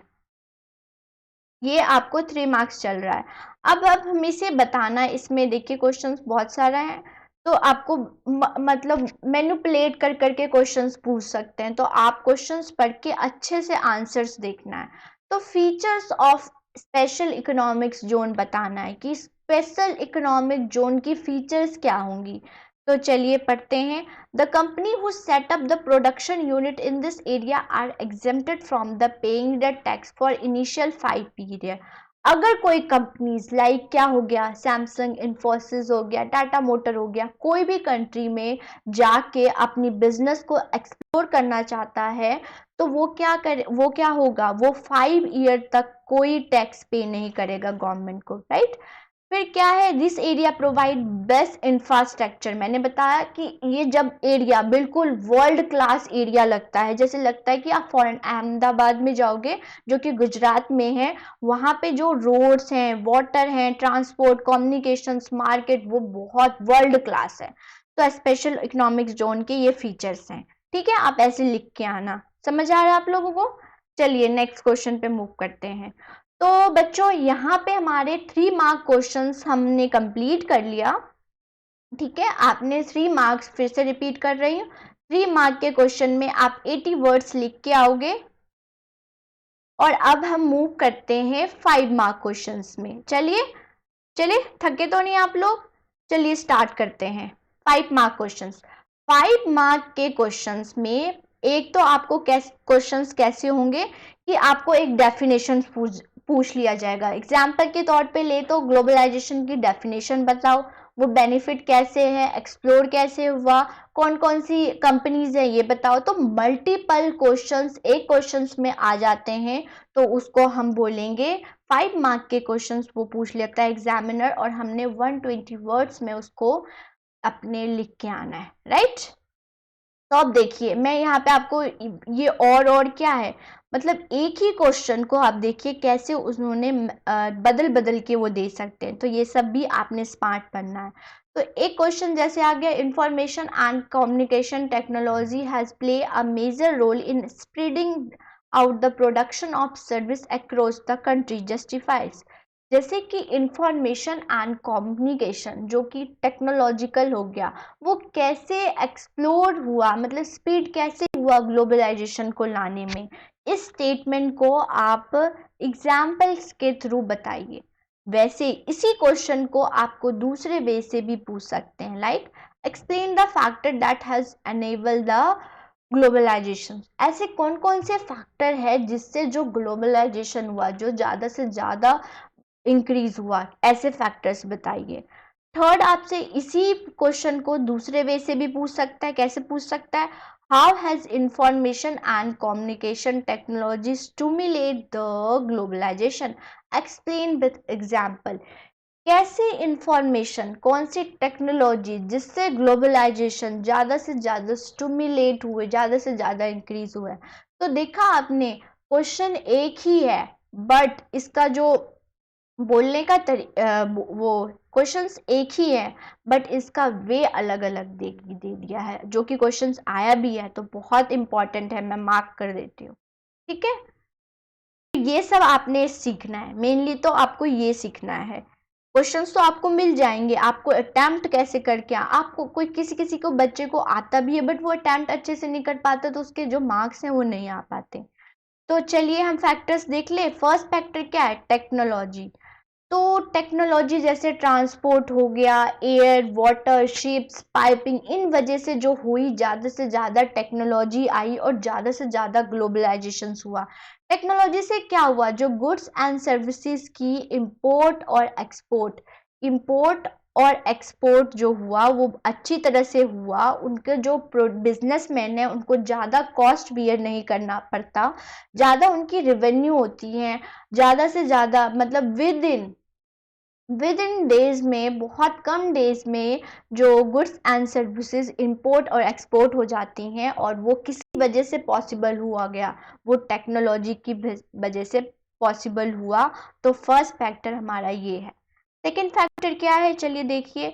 ये आपको 3 मार्क्स चल रहा है। अब हमें से बताना, इसमें देखिए क्वेश्चंस बहुत सारा है, तो आपको मतलब मैनिपुलेट कर करके क्वेश्चंस पूछ सकते हैं, तो आप क्वेश्चंस पढ़ के अच्छे से आंसर्स देखना है। तो features of special economics zone बताना है कि स्पेशल इकोनॉमिक जोन की फीचर्स क्या होंगी। तो चलिए पढ़ते हैं। The company who set up the production unit in this area are exempted from the paying the tax for initial 5 period. अगर कोई कंपनीज लाइक क्या हो गया, सैमसंग, इन्फोसिस हो गया, टाटा मोटर हो गया, कोई भी कंट्री में जाके अपनी बिजनेस को एक्सप्लोर करना चाहता है, तो वो क्या होगा, वो 5 ईयर तक कोई टैक्स पे नहीं करेगा गवर्नमेंट को। राइट, फिर क्या है, this area provide best infrastructure. मैंने बताया कि ये जब एरिया बिल्कुल वर्ल्ड क्लास एरिया लगता है, जैसे लगता है कि आप फॉरेन अहमदाबाद में जाओगे जो कि गुजरात में है, वहाँ पे जो रोड्स हैं, वाटर हैं, ट्रांसपोर्ट, कम्युनिकेशंस, मार्केट, वो बहुत वर्ल्ड क्लास है। तो स्पेशल इकोनॉमिक जोन के ये फीचर्स हैं। ठीक है, आप ऐसे लिख के आना। समझ आ रहा है आप लोगों को? चलिए नेक्स्ट क्वेश्चन पे मूव करते हैं। तो बच्चों यहाँ पे हमारे 3 मार्क क्वेश्चंस हमने कंप्लीट कर लिया। ठीक है, आपने 3 मार्क्स, फिर से रिपीट कर रही हूँ, 3 मार्क के क्वेश्चन में आप 80 वर्ड्स लिख के आओगे। और अब हम मूव करते हैं 5 मार्क क्वेश्चंस में। चलिए थके तो नहीं आप लोग? चलिए स्टार्ट करते हैं 5 मार्क क्वेश्चंस। 5 मार्क के क्वेश्चंस में एक तो आपको क्वेश्चंस कैसे होंगे कि आपको एक डेफिनेशन पूछ लिया जाएगा। एग्जाम्पल के तौर पे ले तो ग्लोबलाइजेशन की डेफिनेशन बताओ, वो बेनिफिट कैसे है, एक्सप्लोर कैसे हुआ, कौन कौन सी कंपनीज है ये बताओ। तो मल्टीपल क्वेश्चंस एक क्वेश्चंस में आ जाते हैं, तो उसको हम बोलेंगे 5 मार्क के क्वेश्चंस वो पूछ लेता है एग्जामिनर, और हमने 120 वर्ड्स में उसको अपने लिख के आना है। राइट, तो अब देखिए मैं यहाँ पे आपको ये और क्या है, मतलब एक ही क्वेश्चन को आप देखिए कैसे उन्होंने बदल बदल के वो दे सकते हैं। तो ये सब भी आपने स्मार्ट पढ़ना है। तो एक क्वेश्चन जैसे आ गया, information and communication technology has play a major role in spreading out the production of service across the country justifies. जैसे कि इंफॉर्मेशन एंड कम्युनिकेशन जो कि टेक्नोलॉजिकल हो गया, वो कैसे एक्सप्लोर हुआ, मतलब स्पीड कैसे हुआ ग्लोबलाइजेशन को लाने में। इस स्टेटमेंट को आप एग्जाम्पल्स के थ्रू बताइए। वैसे इसी क्वेश्चन को आपको दूसरे वे से भी पूछ सकते हैं, like explain the factor that has enable the globalization, ऐसे कौन कौन से फैक्टर है जिससे जो ग्लोबलाइजेशन हुआ, जो ज़्यादा से ज़्यादा इंक्रीज हुआ, ऐसे फैक्टर्स बताइए। थर्ड आपसे इसी क्वेश्चन को दूसरे वे से भी पूछ सकता है, कैसे पूछ सकता है, how has information and communication technology stimulate the globalization, explain with example. कैसे इंफॉर्मेशन, कौन सी टेक्नोलॉजी जिससे ग्लोबलाइजेशन ज़्यादा से ज़्यादा स्टिमुलेट हुए, ज़्यादा से ज़्यादा इंक्रीज हुआ है। तो देखा आपने, क्वेश्चन एक ही है बट इसका जो बोलने का वो क्वेश्चंस एक ही है बट इसका वे अलग अलग दे दिया है, जो कि क्वेश्चंस आया भी है, तो बहुत इंपॉर्टेंट है, मैं मार्क कर देती हूँ। ठीक है, ये सब आपने सीखना है, मेनली तो आपको ये सीखना है। क्वेश्चंस तो आपको मिल जाएंगे, आपको अटेम्प्ट कैसे करके, आपको कोई किसी किसी को बच्चे को आता भी है बट वो अटेम्प्ट अच्छे से नहीं कर पाता, तो उसके जो मार्क्स हैं वो नहीं आ पाते। तो चलिए हम फैक्टर्स देख ले। फर्स्ट फैक्टर क्या है, टेक्नोलॉजी। तो टेक्नोलॉजी जैसे ट्रांसपोर्ट हो गया, एयर, वाटर, शिप्स, पाइपिंग, इन वजह से जो हुई, ज़्यादा से ज़्यादा टेक्नोलॉजी आई और ज़्यादा से ज़्यादा ग्लोबलाइजेशन हुआ। टेक्नोलॉजी से क्या हुआ, जो गुड्स एंड सर्विसेज की इंपोर्ट और एक्सपोर्ट जो हुआ वो अच्छी तरह से हुआ। उनके जो बिजनेसमैन है उनको ज़्यादा कॉस्ट बियर नहीं करना पड़ता, ज़्यादा उनकी रेवेन्यू होती है, ज़्यादा से ज़्यादा मतलब विद इन डेज में, बहुत कम डेज में जो गुड्स एंड सर्विसेज इंपोर्ट और एक्सपोर्ट हो जाती हैं, और वो किसी वजह से पॉसिबल हुआ गया, वो टेक्नोलॉजी की वजह से पॉसिबल हुआ। तो फर्स्ट फैक्टर हमारा ये है। सेकेंड फैक्टर क्या है, चलिए देखिए।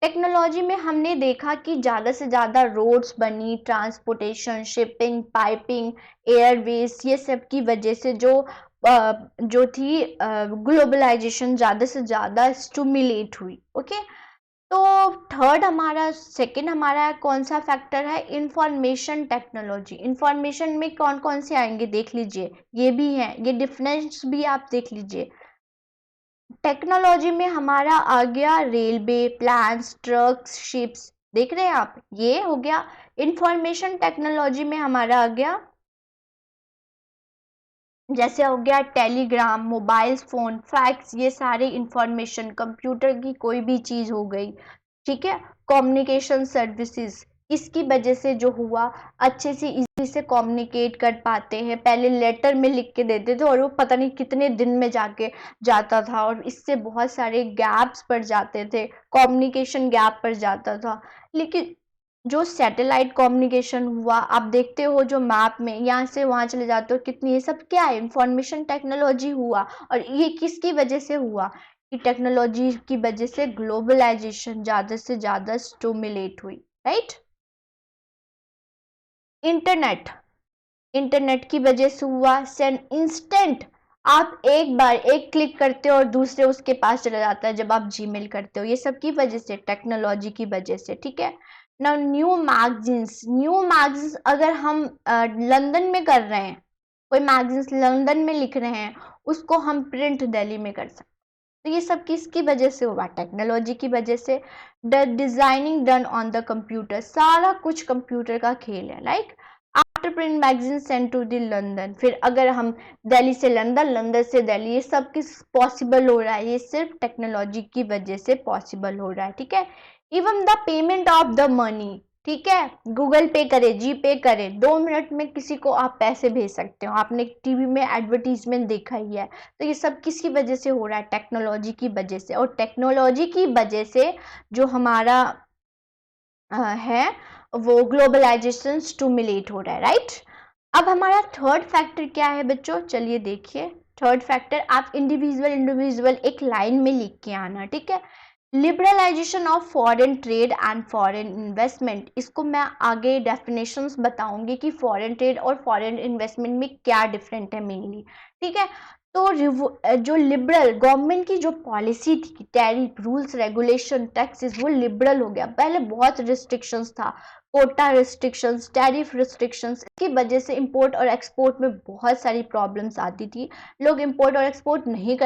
टेक्नोलॉजी में हमने देखा कि ज़्यादा से ज़्यादा रोड्स बनी, ट्रांसपोर्टेशन, शिपिंग, पाइपिंग, एयरवेज, ये सब की वजह से जो थी ग्लोबलाइजेशन ज़्यादा से ज़्यादा स्टिमुलेट हुई। ओके, तो थर्ड हमारा, सेकंड हमारा कौन सा फैक्टर है, इंफॉर्मेशन टेक्नोलॉजी। इंफॉर्मेशन में कौन कौन से आएंगे देख लीजिए, ये भी हैं, ये डिफरेंस भी आप देख लीजिए। टेक्नोलॉजी में हमारा आ गया रेलवे, प्लान्स, ट्रक्स, शिप्स, देख रहे हैं आप, ये हो गया। इंफॉर्मेशन टेक्नोलॉजी में हमारा आ गया, जैसे हो गया टेलीग्राम, मोबाइल फोन, फैक्स, ये सारे इंफॉर्मेशन, कंप्यूटर की कोई भी चीज हो गई। ठीक है, कम्युनिकेशन सर्विसेज, इसकी वजह से जो हुआ, अच्छे से इजी से कम्युनिकेट कर पाते हैं। पहले लेटर में लिख के देते थे और वो पता नहीं कितने दिन में जाके जाता था, और इससे बहुत सारे गैप्स पड़ जाते थे, कम्युनिकेशन गैप पड़ जाता था। लेकिन जो सैटेलाइट कम्युनिकेशन हुआ, आप देखते हो जो मैप में यहाँ से वहाँ चले जाते हो कितनी, ये सब क्या है, इंफॉर्मेशन टेक्नोलॉजी हुआ। और ये किसकी वजह से हुआ, कि टेक्नोलॉजी की वजह से ग्लोबलाइजेशन ज़्यादा से ज़्यादा स्टिमुलेट हुई, राइट। इंटरनेट, इंटरनेट की वजह से हुआ, सेंड इंस्टेंट, आप एक बार एक क्लिक करते हो और दूसरे उसके पास चला जाता है जब आप जीमेल करते हो, ये सब की वजह से, टेक्नोलॉजी की वजह से। ठीक है ना, न्यू मैगजीन्स, अगर हम लंदन में कर रहे हैं, कोई मैगजीन्स लंदन में लिख रहे हैं, उसको हम प्रिंट दिल्ली में कर सकते हैं। तो ये सब किसकी वजह से हुआ, टेक्नोलॉजी की वजह से। The designing done on the computer, सारा कुछ कंप्यूटर का खेल है। Like after print magazine send to the London, फिर अगर हम दिल्ली से लंदन, लंदन से दिल्ली, ये सब किस पॉसिबल हो रहा है, ये सिर्फ टेक्नोलॉजी की वजह से पॉसिबल हो रहा है। ठीक है, even the payment of the money, ठीक है, गूगल पे करे, जी पे करे, 2 मिनट में किसी को आप पैसे भेज सकते हो, आपने टीवी में एडवर्टीजमेंट देखा ही है। तो ये सब किसकी वजह से हो रहा है, टेक्नोलॉजी की वजह से। और टेक्नोलॉजी की वजह से जो हमारा है वो ग्लोबलाइजेशन स्टिमुलेट हो रहा है, राइट। अब हमारा थर्ड फैक्टर क्या है बच्चों, चलिए देखिए। थर्ड फैक्टर, आप इंडिविजुअल एक लाइन में लिख के आना, ठीक है। Liberalization of foreign trade and foreign investment, इसको मैं आगे डेफिनेशंस बताऊंगी कि फॉरेन ट्रेड और फॉरेन इन्वेस्टमेंट में क्या डिफरेंट है मेनली। ठीक है, तो जो लिबरल गवर्नमेंट की जो पॉलिसी थी, टैरिफ, रूल्स, रेगुलेशन, टैक्सेस, वो लिबरल हो गया। पहले बहुत रिस्ट्रिक्शंस था, कोटा रिस्ट्रिक्शंस, टैरिफ रिस्ट्रिक्शंस, इसकी वजह से इंपोर्ट और एक्सपोर्ट में बहुत सारी प्रॉब्लम्स आती थी, लोग इंपोर्ट और एक्सपोर्ट नहीं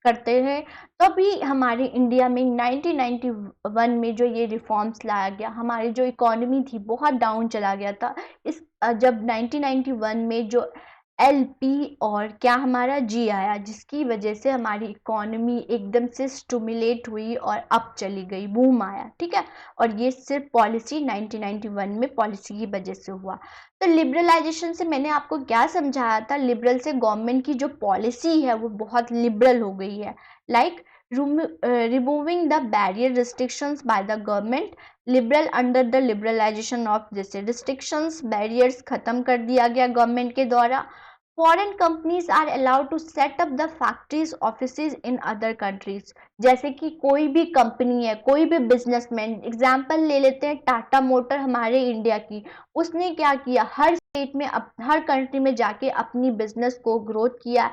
करते हैं। तभी हमारे इंडिया में 1991 में जो ये रिफॉर्म्स लाया गया, हमारी जो इकोनॉमी थी बहुत डाउन चला गया था। इस जब 1991 में जो LP और क्या हमारा G आया, जिसकी वजह से हमारी इकोनॉमी एकदम से स्टिमुलेट हुई और अप चली गई, बूम आया, ठीक है। और ये सिर्फ पॉलिसी 1991 में पॉलिसी की वजह से हुआ। तो लिबरलाइजेशन से मैंने आपको क्या समझाया था, लिबरल से गवर्नमेंट की जो पॉलिसी है वो बहुत लिबरल हो गई है, like removing the barrier restrictions by the government, liberal under the liberalization of जैसे restrictions, barriers खत्म कर दिया गया गवर्नमेंट के द्वारा। Foreign companies are allowed to set up the factories, offices in other countries। जैसे कि कोई भी कंपनी है, कोई भी बिजनेसमैन, एग्जाम्पल ले लेते हैं टाटा मोटर हमारे इंडिया की, उसने क्या किया, हर स्टेट में हर कंट्री में जाके अपनी बिजनेस को ग्रोथ किया,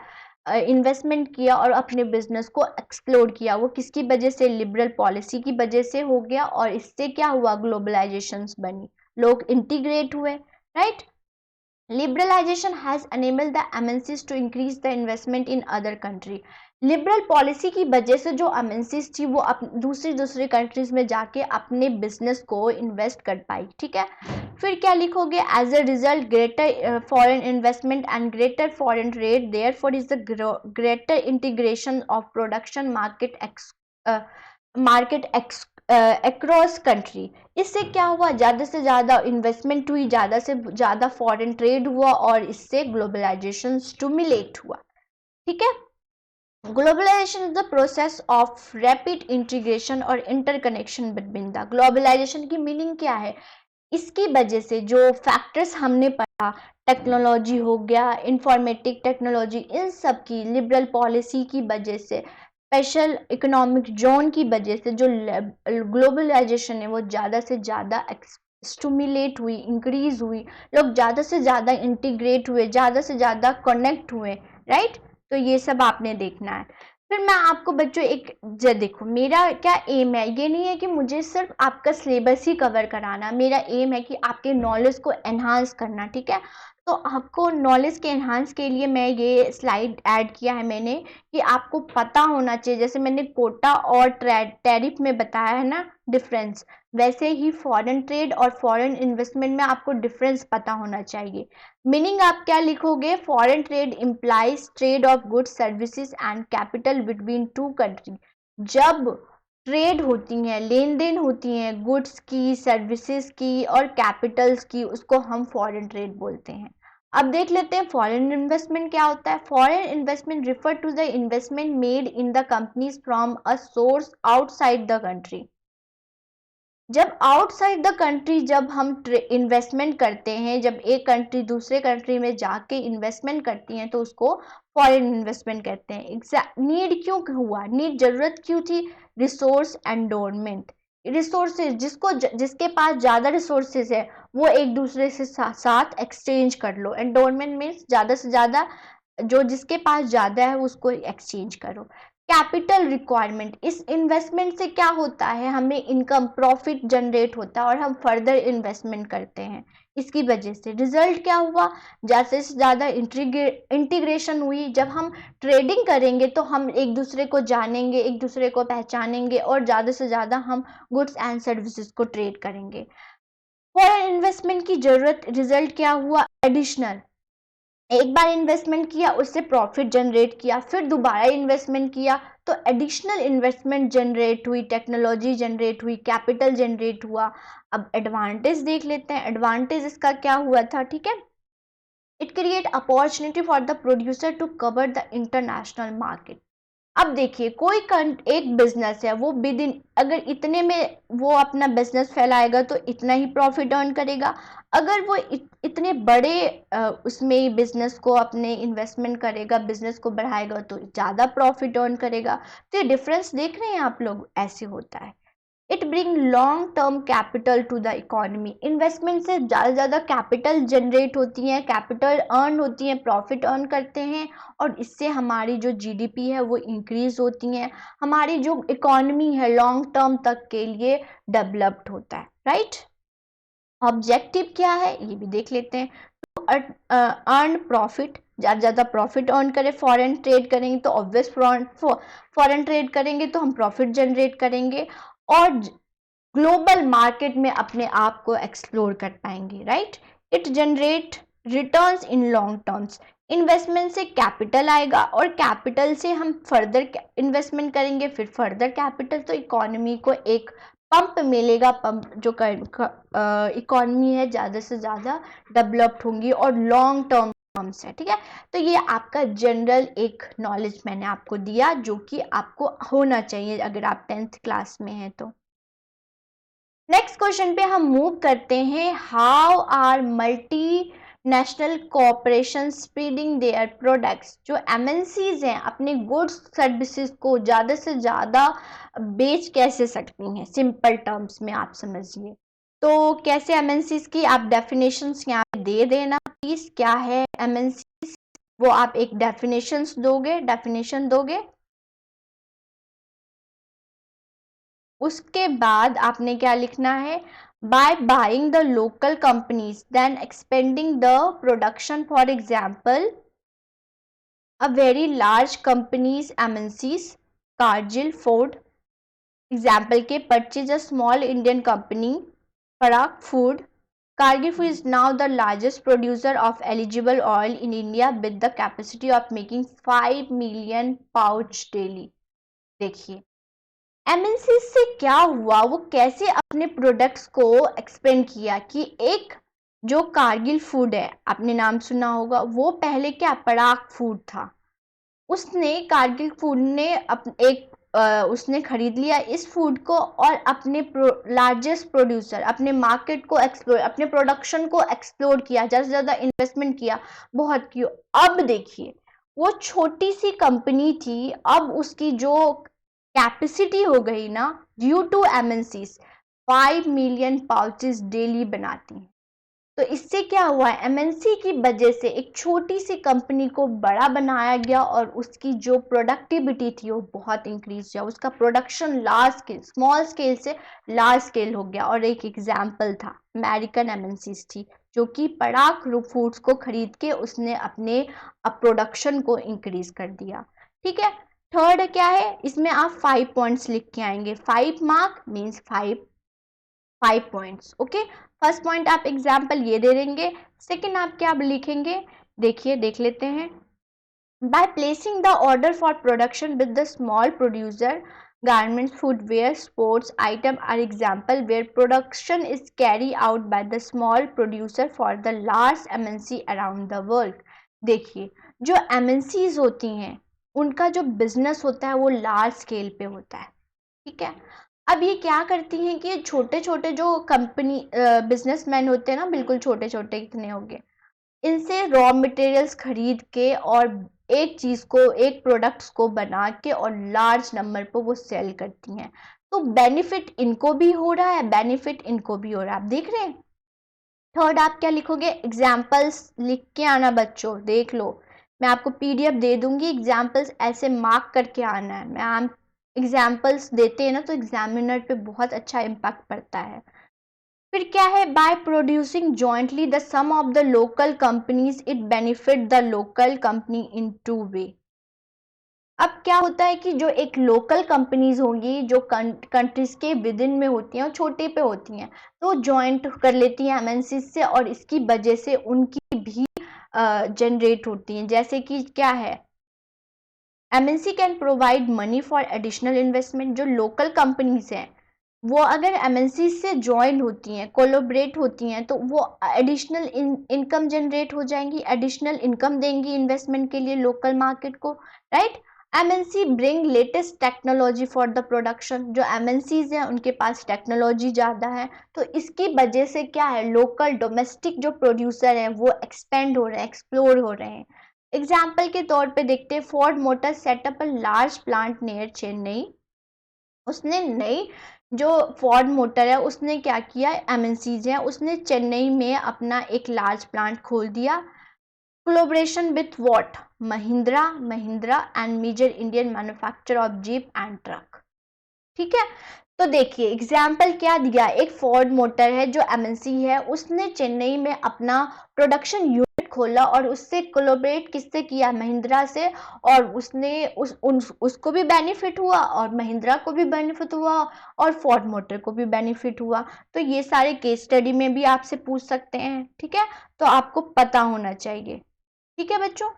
इन्वेस्टमेंट किया और अपने बिजनेस को एक्सप्लोर किया। वो किसकी वजह से, लिबरल पॉलिसी की वजह से हो गया। और इससे क्या हुआ, ग्लोबलाइजेशन बनी, लोग इंटीग्रेट हुए, right. Liberalization has enabled the MNCs to increase the investment in other country। Liberal policy की वजह से जो MNCs थी वो दूसरी कंट्रीज में जाके अपने बिजनेस को इन्वेस्ट कर पाई, ठीक है। फिर क्या लिखोगे, as a result greater foreign investment and greater foreign trade, therefore is the greater integration of production market across country. इससे क्या हुआ, ज़्यादा से ज़्यादा इन्वेस्टमेंट हुई, ज़्यादा से ज़्यादा फॉरेन ट्रेड हुआ और इससे ग्लोबलाइजेशन स्टिमुलेट हुआ, ठीक है। Globalization is the process of rapid integration और इंटरकनेक्शन बिटवीन द। ग्लोबलाइजेशन की मीनिंग क्या है, इसकी वजह से जो फैक्टर्स हमने पढ़ा, टेक्नोलॉजी हो गया, इंफॉर्मेटिक टेक्नोलॉजी, इन सब की लिबरल पॉलिसी की वजह से, स्पेशल इकोनॉमिक जोन की वजह से जो ग्लोबलाइजेशन है वो ज़्यादा से ज़्यादा स्टिमुलेट हुई, इंक्रीज हुई, लोग ज़्यादा से ज़्यादा इंटीग्रेट हुए, ज़्यादा से ज़्यादा कनेक्ट हुए, राइट। तो ये सब आपने देखना है। फिर मैं आपको बच्चों एक देखो, मेरा क्या एम है, ये नहीं है कि मुझे सिर्फ आपका सिलेबस ही कवर कराना, मेरा एम है कि आपके नॉलेज को एनहांस करना, ठीक है। तो आपको नॉलेज के एनहांस के लिए मैं ये स्लाइड ऐड किया है मैंने, कि आपको पता होना चाहिए, जैसे मैंने कोटा और टैरिफ में बताया है ना डिफरेंस, वैसे ही फॉरेन ट्रेड और फॉरेन इन्वेस्टमेंट में आपको डिफरेंस पता होना चाहिए। मीनिंग आप क्या लिखोगे, foreign trade implies trade off goods, services and capital between two country. जब ट्रेड होती हैं, लेन देन होती हैं गुड्स की, सर्विसेज की और कैपिटल्स की, उसको हम फॉरेन ट्रेड बोलते हैं। अब देख लेते हैं फॉरेन इन्वेस्टमेंट क्या होता है। Foreign investment refer to the investment made in the companies from a source outside the country. जब आउटसाइड द कंट्री जब हम इन्वेस्टमेंट करते हैं, जब एक कंट्री दूसरे कंट्री में जाके इन्वेस्टमेंट करती हैं तो उसको फॉरेन इन्वेस्टमेंट कहते हैं। नीड क्यों हुआ, नीड जरूरत क्यों थी, रिसोर्स एंडोनमेंट, रिसोर्सेज, जिसके पास ज़्यादा रिसोर्सेज है वो एक दूसरे से साथ एक्सचेंज कर लो। एंडोनमेंट मीन्स ज़्यादा से ज़्यादा जो जिसके पास ज़्यादा है उसको एक्सचेंज करो। कैपिटल रिक्वायरमेंट, इस इन्वेस्टमेंट से क्या होता है, हमें इनकम प्रॉफिट जनरेट होता है और हम फर्दर इन्वेस्टमेंट करते हैं, इसकी वजह से। रिजल्ट क्या हुआ, ज़्यादा से ज़्यादा इंटीग्रेशन हुई। जब हम ट्रेडिंग करेंगे तो हम एक दूसरे को जानेंगे, एक दूसरे को पहचानेंगे और ज़्यादा से ज़्यादा हम गुड्स एंड सर्विसेज को ट्रेड करेंगे। फॉरेन इन्वेस्टमेंट की जरूरत, रिजल्ट क्या हुआ, एडिशनल, एक बार इन्वेस्टमेंट किया उससे प्रॉफिट जनरेट किया, फिर दोबारा इन्वेस्टमेंट किया तो एडिशनल इन्वेस्टमेंट जनरेट हुई, टेक्नोलॉजी जनरेट हुई, कैपिटल जनरेट हुआ। अब एडवांटेज देख लेते हैं, एडवांटेज इसका क्या हुआ था, ठीक है। It create opportunity for the producer to cover the international market. अब देखिए कोई एक बिजनेस है, वो विद इन, अगर इतने में वो अपना बिजनेस फैलाएगा तो इतना ही प्रॉफिट अर्न करेगा। अगर वो इतने बड़े उसमें बिजनेस को अपने इन्वेस्टमेंट करेगा, बिजनेस को बढ़ाएगा तो ज़्यादा प्रॉफिट अर्न करेगा। तो ये डिफरेंस देख रहे हैं आप लोग, ऐसे होता है। It bring long term capital to the economy, investment से ज़्यादा कैपिटल जनरेट होती है, कैपिटल अर्न होती है, प्रॉफिट अर्न करते हैं और इससे हमारी जो जीडीपी है वो इंक्रीज होती है, हमारी जो इकोनॉमी है लॉन्ग टर्म तक के लिए डेवलप्ड होता है, राइट। ऑब्जेक्टिव क्या है ये भी देख लेते हैं। टू अर्न प्रॉफिट, ज़्यादा प्रॉफिट अर्न करें, फॉरेन ट्रेड करेंगे तो ऑब्वियस फॉरेन ट्रेड करेंगे तो हम प्रॉफिट जनरेट करेंगे और ग्लोबल मार्केट में अपने आप को एक्सप्लोर कर पाएंगे, right. It generate returns in long terms. Investment से कैपिटल आएगा और कैपिटल से हम फर्दर इन्वेस्टमेंट करेंगे, फिर फर्दर कैपिटल, तो इकोनॉमी को एक पंप मिलेगा। पंप जो इकोनॉमी है ज़्यादा से ज़्यादा डेवलप्ड होंगी और लॉन्ग टर्म्स है, ठीक है। तो ये आपका जनरल एक नॉलेज मैंने आपको दिया जो कि आपको होना चाहिए अगर आप 10th क्लास में हैं तो। नेक्स्ट क्वेश्चन पे हम मूव करते हैं। How are multi national corporation spreading their products. जो एमएनसीज हैं अपने गुड्स सर्विसेज को ज़्यादा से ज़्यादा बेच कैसे सकती हैं, सिंपल टर्म्स में आप समझिए। तो कैसे एमएनसीज की आप डेफिनेशंस यहाँ पे दे देना प्लीज, क्या है एमएनसीज, वो आप एक डेफिनेशन दोगे। उसके बाद आपने क्या लिखना है, by buying the local companies then expanding the production. For example, a very large companies MNCs Cargill, Ford example के purchase a small Indian company Farak Food. Cargill Food is now the largest producer of eligible oil in India with the capacity of making 5 million pouch daily. देखिए MNC से क्या हुआ, वो कैसे अपने products को expand किया कि एक जो कारगिल फूड है, आपने नाम सुना होगा, वो पहले क्या पराग फूड था। उसने कारगिल फूड ने उसने खरीद लिया इस फूड को और अपने लार्जेस्ट प्रोड्यूसर, अपने मार्केट को एक्सप्लोर, अपने प्रोडक्शन को एक्सप्लोर किया, ज़्यादा से ज़्यादा इन्वेस्टमेंट किया, बहुत किया। अब देखिए वो छोटी सी कंपनी थी, अब उसकी जो कैपेसिटी हो गई ना, due to MNCs 5 million pouches daily बनाती हैं। तो इससे क्या हुआ, एमएनसी की वजह से एक छोटी सी कंपनी को बड़ा बनाया गया और उसकी जो प्रोडक्टिविटी थी वो बहुत इंक्रीज हुआ, उसका production large scale, small scale से लार्ज स्केल हो गया। और एक एग्जाम्पल था अमेरिकन एमएनसीज थी जो कि पराग फूड्स को खरीद के उसने अपने प्रोडक्शन को इंक्रीज कर दिया, ठीक है। थर्ड क्या है, इसमें आप 5 पॉइंट्स लिख के आएंगे, 5 mark means 5 points, okay. First point आप एग्जाम्पल ये दे देंगे, सेकेंड आप क्या लिखेंगे, देखिए देख लेते हैं। By placing the order for production with the small producer, garments, footwear, sports item are example where production is carried out by the small producer for the large MNC around the world। देखिए जो MNCs होती हैं उनका जो business होता है वो large scale पे होता है, ठीक है। अब ये क्या करती हैं कि छोटे छोटे जो कंपनी बिजनेसमैन होते हैं ना, बिल्कुल छोटे छोटे कितने होंगे, इनसे रॉ मटेरियल्स खरीद के और एक चीज को, एक प्रोडक्ट्स को बना के और लार्ज नंबर पर वो सेल करती हैं। तो बेनिफिट इनको भी हो रहा है, बेनिफिट इनको भी हो रहा है, आप देख रहे हैं। थर्ड आप क्या लिखोगे, एग्जाम्पल्स लिख के आना बच्चों, देख लो मैं आपको पीडीएफ दे दूंगी, एग्जाम्पल्स ऐसे मार्क करके आना है। मैं एग्जाम्पल्स देते हैं ना तो एग्जामिनर पे बहुत अच्छा इम्पैक्ट पड़ता है। फिर क्या है, by producing jointly the some of the local companies it benefit the local company in 2 way. अब क्या होता है कि जो एक लोकल कंपनीज होंगी जो कंट्रीज के विद इन में होती हैं और छोटे पे होती हैं, तो ज्वाइंट कर लेती हैं एमएनसी से और इसकी वजह से उनकी भी जनरेट होती हैं। जैसे कि क्या है, MNC can provide money for additional investment. जो लोकल कंपनीज हैं वो अगर एमएनसी से ज्वाइन होती हैं, कोलोबरेट होती हैं, तो वो एडिशनल इनकम जनरेट हो जाएंगी, एडिशनल इनकम देंगी इन्वेस्टमेंट के लिए लोकल मार्केट को, right. MNC bring latest technology for the production. जो एमएनसीज हैं उनके पास टेक्नोलॉजी ज़्यादा है, तो इसकी वजह से क्या है, लोकल डोमेस्टिक जो प्रोड्यूसर हैं वो एक्सपेंड हो रहे हैं, एक्सप्लोर हो रहे हैं। एग्जाम्पल के तौर पे देखते हैं, Ford motor setup a large plant near Chennai. उसने नई जो फोर्ड मोटर है उसने क्या किया, एमएनसीज है, उसने चेन्नई में अपना एक लार्ज प्लांट खोल दिया। Collaboration with what, Mahindra and major Indian manufacturer of jeep and truck, ठीक है। तो देखिए एग्जाम्पल क्या दिया, एक फोर्ड मोटर है जो एमएनसी है, उसने चेन्नई में अपना प्रोडक्शन यूनिट खोला और उससे कोलैबोरेट किससे किया, महिंद्रा से, और उसने उसको भी बेनिफिट हुआ और महिंद्रा को भी बेनिफिट हुआ और फोर्ड मोटर को भी बेनिफिट हुआ। तो ये सारे केस स्टडी में भी आपसे पूछ सकते हैं, ठीक है, तो आपको पता होना चाहिए। ठीक है बच्चों,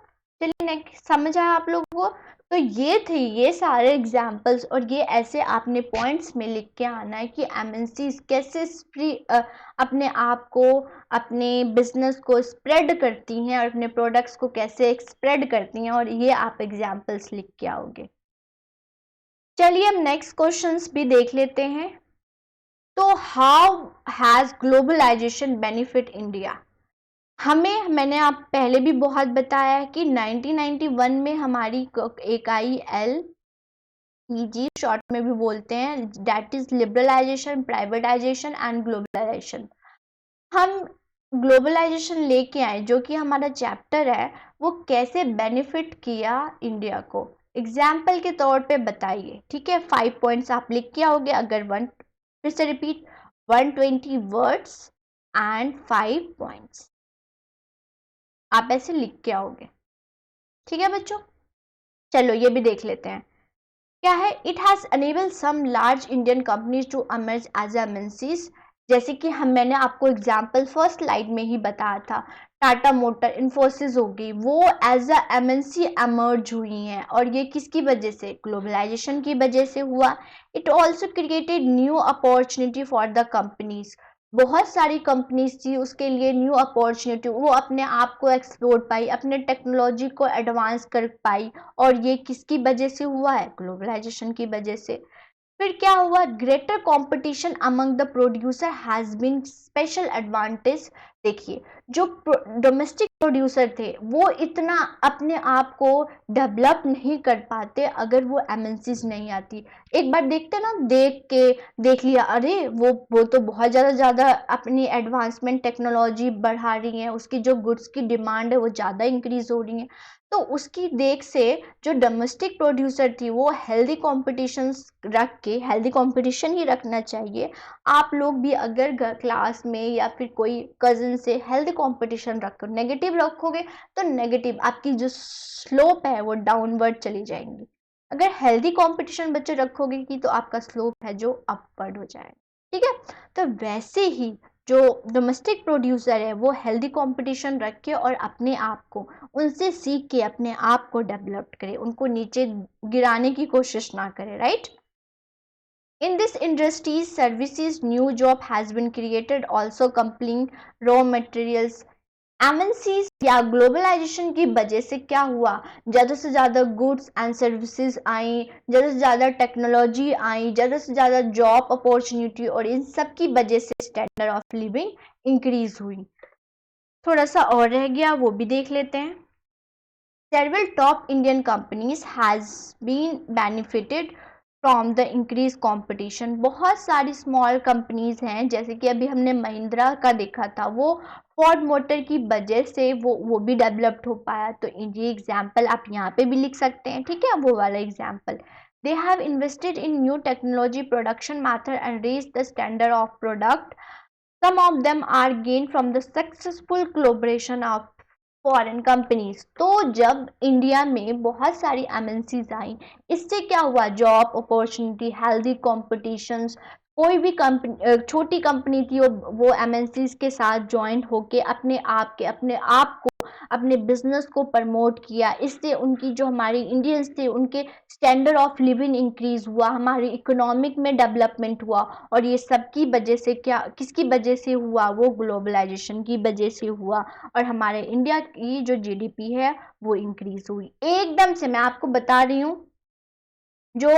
चलिए नेक्स्ट, समझ आया आप लोगों को। तो ये थे ये सारे एग्जाम्पल्स, और ये ऐसे आपने पॉइंट्स में लिख के आना है कि एमएनसीज कैसे अपने आप को, अपने बिजनेस को स्प्रेड करती हैं और अपने प्रोडक्ट्स को कैसे स्प्रेड करती हैं, और ये आप एग्जाम्पल्स लिख के आओगे। चलिए हम नेक्स्ट क्वेश्चंस भी देख लेते हैं। तो how has globalization benefit India? मैंने आप पहले भी बहुत बताया है कि 1991 में हमारी एक आई LEG, शॉर्ट में भी बोलते हैं, that is liberalisation, privatisation and globalization. हम ग्लोबलाइजेशन लेके आए, जो कि हमारा चैप्टर है, वो कैसे बेनिफिट किया इंडिया को, एग्जाम्पल के तौर पे बताइए। ठीक है, 5 पॉइंट्स आप लिख के आओगे। अगर फिर से रिपीट, 120 वर्ड्स एंड 5 पॉइंट्स आप ऐसे लिख के आओगे। ठीक है बच्चों, चलो ये भी देख लेते हैं। क्या है, it has enabled some large Indian companies to emerge as MNCs. जैसे कि मैंने आपको एग्जांपल फर्स्ट स्लाइड में ही बताया था, टाटा मोटर, इन्फोसिस हो गई, वो एज अ एमएनसी एमर्ज हुई हैं, और ये किसकी वजह से, ग्लोबलाइजेशन की वजह से हुआ। It also created new opportunity for the companies. बहुत सारी कंपनीज थी, उसके लिए न्यू अपॉर्चुनिटी, वो अपने आप को एक्सप्लोर पाई, अपने टेक्नोलॉजी को एडवांस कर पाई, और ये किसकी वजह से हुआ है, ग्लोबलाइजेशन की वजह से। फिर क्या हुआ, greater competition among the producer has been special advantage. देखिए, जो डोमेस्टिक प्रोड्यूसर थे वो इतना अपने आप को डेवलप नहीं कर पाते अगर वो एमएनसीज नहीं आती। एक बार देखते ना, देख लिया, अरे वो तो बहुत ज़्यादा अपनी एडवांसमेंट टेक्नोलॉजी बढ़ा रही है, उसकी जो गुड्स की डिमांड है वो ज़्यादा इंक्रीज हो रही है। तो उसकी देख से जो डोमेस्टिक प्रोड्यूसर थी वो हेल्दी कॉम्पिटिशन रख के, हेल्दी कॉम्पिटिशन ही रखना चाहिए। आप लोग भी अगर क्लास में या फिर कोई कज़न से हेल्दी कॉम्पिटिशन रखो, नेगेटिव रखोगे तो नेगेटिव आपकी जो स्लोप है वो डाउनवर्ड चली जाएंगी। अगर हेल्दी कॉम्पिटिशन बच्चे रखोगे कि तो आपका स्लोप है जो अपवर्ड हो जाएगा। ठीक है, तो वैसे ही जो डोमेस्टिक प्रोड्यूसर है वो हेल्दी कंपटीशन रख के और अपने आप को उनसे सीख के अपने आप को डेवलप करे, उनको नीचे गिराने की कोशिश ना करे, right. In this industries services new job has been created, also competing raw materials. MNCs या ग्लोबलाइजेशन की वजह से क्या हुआ, ज़्यादा से ज़्यादा गुड्स एंड सर्विसेज आई, ज़्यादा से ज़्यादा टेक्नोलॉजी आई, ज़्यादा से ज़्यादा जॉब अपॉर्चुनिटी, और इन सब की वजह से स्टैंडर्ड ऑफ लिविंग इंक्रीज हुई। थोड़ा सा और रह गया, वो भी देख लेते हैं। Several top Indian companies has been benefited from the increase competition. बहुत सारी स्मॉल कंपनीज हैं, जैसे कि अभी हमने महिंद्रा का देखा था, वो फोर्ड मोटर की वजह से वो भी डेवलप्ड हो पाया। तो ये एग्जाम्पल आप यहाँ पे भी लिख सकते हैं, ठीक है, वो वाला example. They have invested in new technology, production method and raise the standard of product. Some of them are gain from the successful collaboration of foreign companies. तो जब इंडिया में बहुत सारी एमएनसीज आई, इससे क्या हुआ, जॉब अपॉर्चुनिटी, हेल्दी कॉम्पिटिशन्स। कोई भी कंपनी, छोटी कंपनी थी, वो एमएनसीज के साथ ज्वाइन होके अपने आप को, अपने बिजनेस को प्रमोट किया। इससे उनकी जो हमारे इंडियंस थे उनके स्टैंडर्ड ऑफ लिविंग इंक्रीज हुआ, हमारी इकोनॉमिक में डेवलपमेंट हुआ, और ये सब की वजह से किसकी वजह से हुआ, वो ग्लोबलाइजेशन की वजह से हुआ, और हमारे इंडिया की जो जीडीपी है वो इंक्रीज हुई एकदम से। मैं आपको बता रही हूँ, जो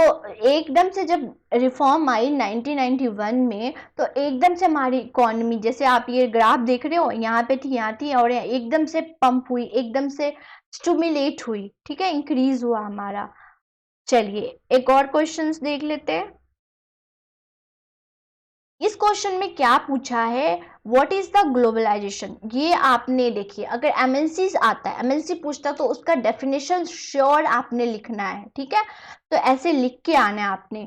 एकदम से जब रिफॉर्म आई 1991 में, तो एकदम से हमारी इकोनॉमी, जैसे आप ये ग्राफ देख रहे हो, यहाँ पे थी, यहाँ थी, और एकदम से पंप हुई, एकदम से स्टिमुलेट हुई, ठीक है, इंक्रीज हुआ हमारा। चलिए एक और क्वेश्चंस देख लेते हैं। इस क्वेश्चन में क्या पूछा है, व्हाट इज द ग्लोबलाइजेशन। ये आपने देखिए, अगर एमएनसी आता है, एमएनसी पूछता तो उसका डेफिनेशन श्योर आपने लिखना है, ठीक है, तो ऐसे लिख के आना है आपने।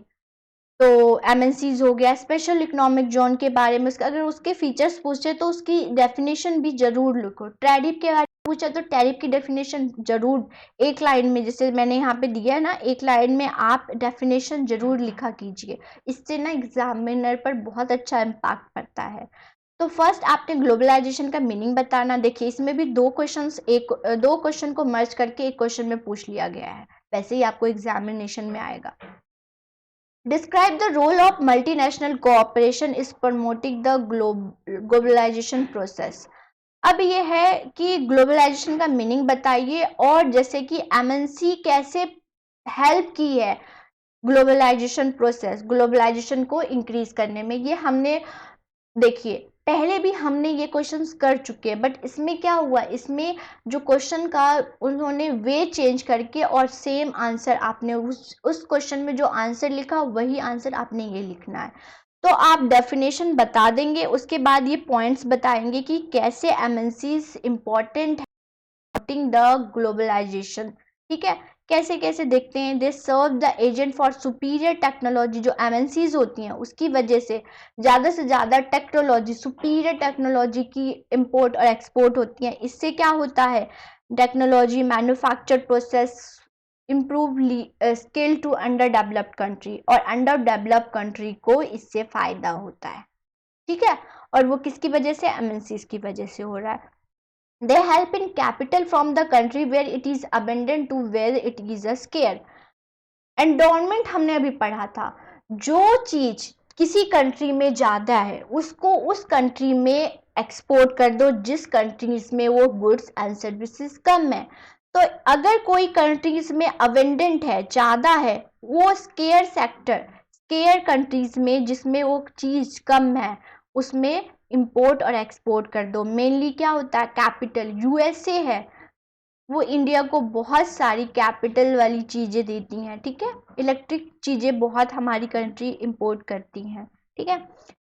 तो एमएनसीज हो गया, स्पेशल इकोनॉमिक जोन के बारे में, अगर उसके फीचर्स पूछे तो उसकी डेफिनेशन भी जरूर लिखो। ट्रेडिप के बारे पूछा तो टैरिफ की डेफिनेशन जरूर एक लाइन में, जैसे मैंने यहाँ पे दिया है ना, एक लाइन में आप डेफिनेशन जरूर लिखा कीजिए, इससे ना एग्जामिनर पर बहुत अच्छा इम्पैक्ट पड़ता है। तो फर्स्ट आपने ग्लोबलाइजेशन का मीनिंग बताना। देखिए इसमें भी दो क्वेश्चन को मर्ज करके एक क्वेश्चन में पूछ लिया गया है, वैसे ही आपको एग्जामिनेशन में आएगा। Describe the role of multinational cooperation is promoting the globalization process. अब ये है कि ग्लोबलाइजेशन का मीनिंग बताइए, और जैसे कि एमएनसी कैसे हेल्प की है ग्लोबलाइजेशन प्रोसेस, ग्लोबलाइजेशन को इंक्रीज करने में। ये हमने देखिए पहले भी हमने ये क्वेश्चंस कर चुके हैं, बट इसमें क्या हुआ, इसमें जो क्वेश्चन का उन्होंने वे चेंज करके और सेम आंसर आपने उस क्वेश्चन में जो आंसर लिखा वही आंसर आपने ये लिखना है। तो आप डेफिनेशन बता देंगे, उसके बाद ये पॉइंट्स बताएंगे कि कैसे एमएनसीज इंपॉर्टेंट है द ग्लोबलाइजेशन। ठीक है, कैसे कैसे देखते हैं। They serve the agent for superior technology, जो एमएनसीज होती हैं उसकी वजह से ज़्यादा टेक्नोलॉजी, सुपीरियर टेक्नोलॉजी की इंपोर्ट और एक्सपोर्ट होती हैं। इससे क्या होता है, technology, manufacture process improve skill to underdeveloped country, और अंडर डेवलप्ड कंट्री को इससे फायदा होता है। ठीक है, और वो किसकी वजह से, एमएनसीज की वजह से हो रहा है। They help in capital from the country where it is abundant to where it is a scarce. Endowment हमने अभी पढ़ा था, जो चीज किसी कंट्री में ज्यादा है उसको उस कंट्री में एक्सपोर्ट कर दो जिस कंट्रीज में वो गुड्स एंड सर्विसेज कम है। तो अगर कोई कंट्रीज में अवेंडेंट है, ज्यादा है, वो स्केयर कंट्रीज में जिसमें वो चीज कम है उसमें इंपोर्ट और एक्सपोर्ट कर दो। मेनली क्या होता है, कैपिटल यूएसए है, वो इंडिया को बहुत सारी कैपिटल वाली चीजें देती हैं। ठीक है, इलेक्ट्रिक चीजें बहुत हमारी कंट्री इंपोर्ट करती हैं। ठीक है,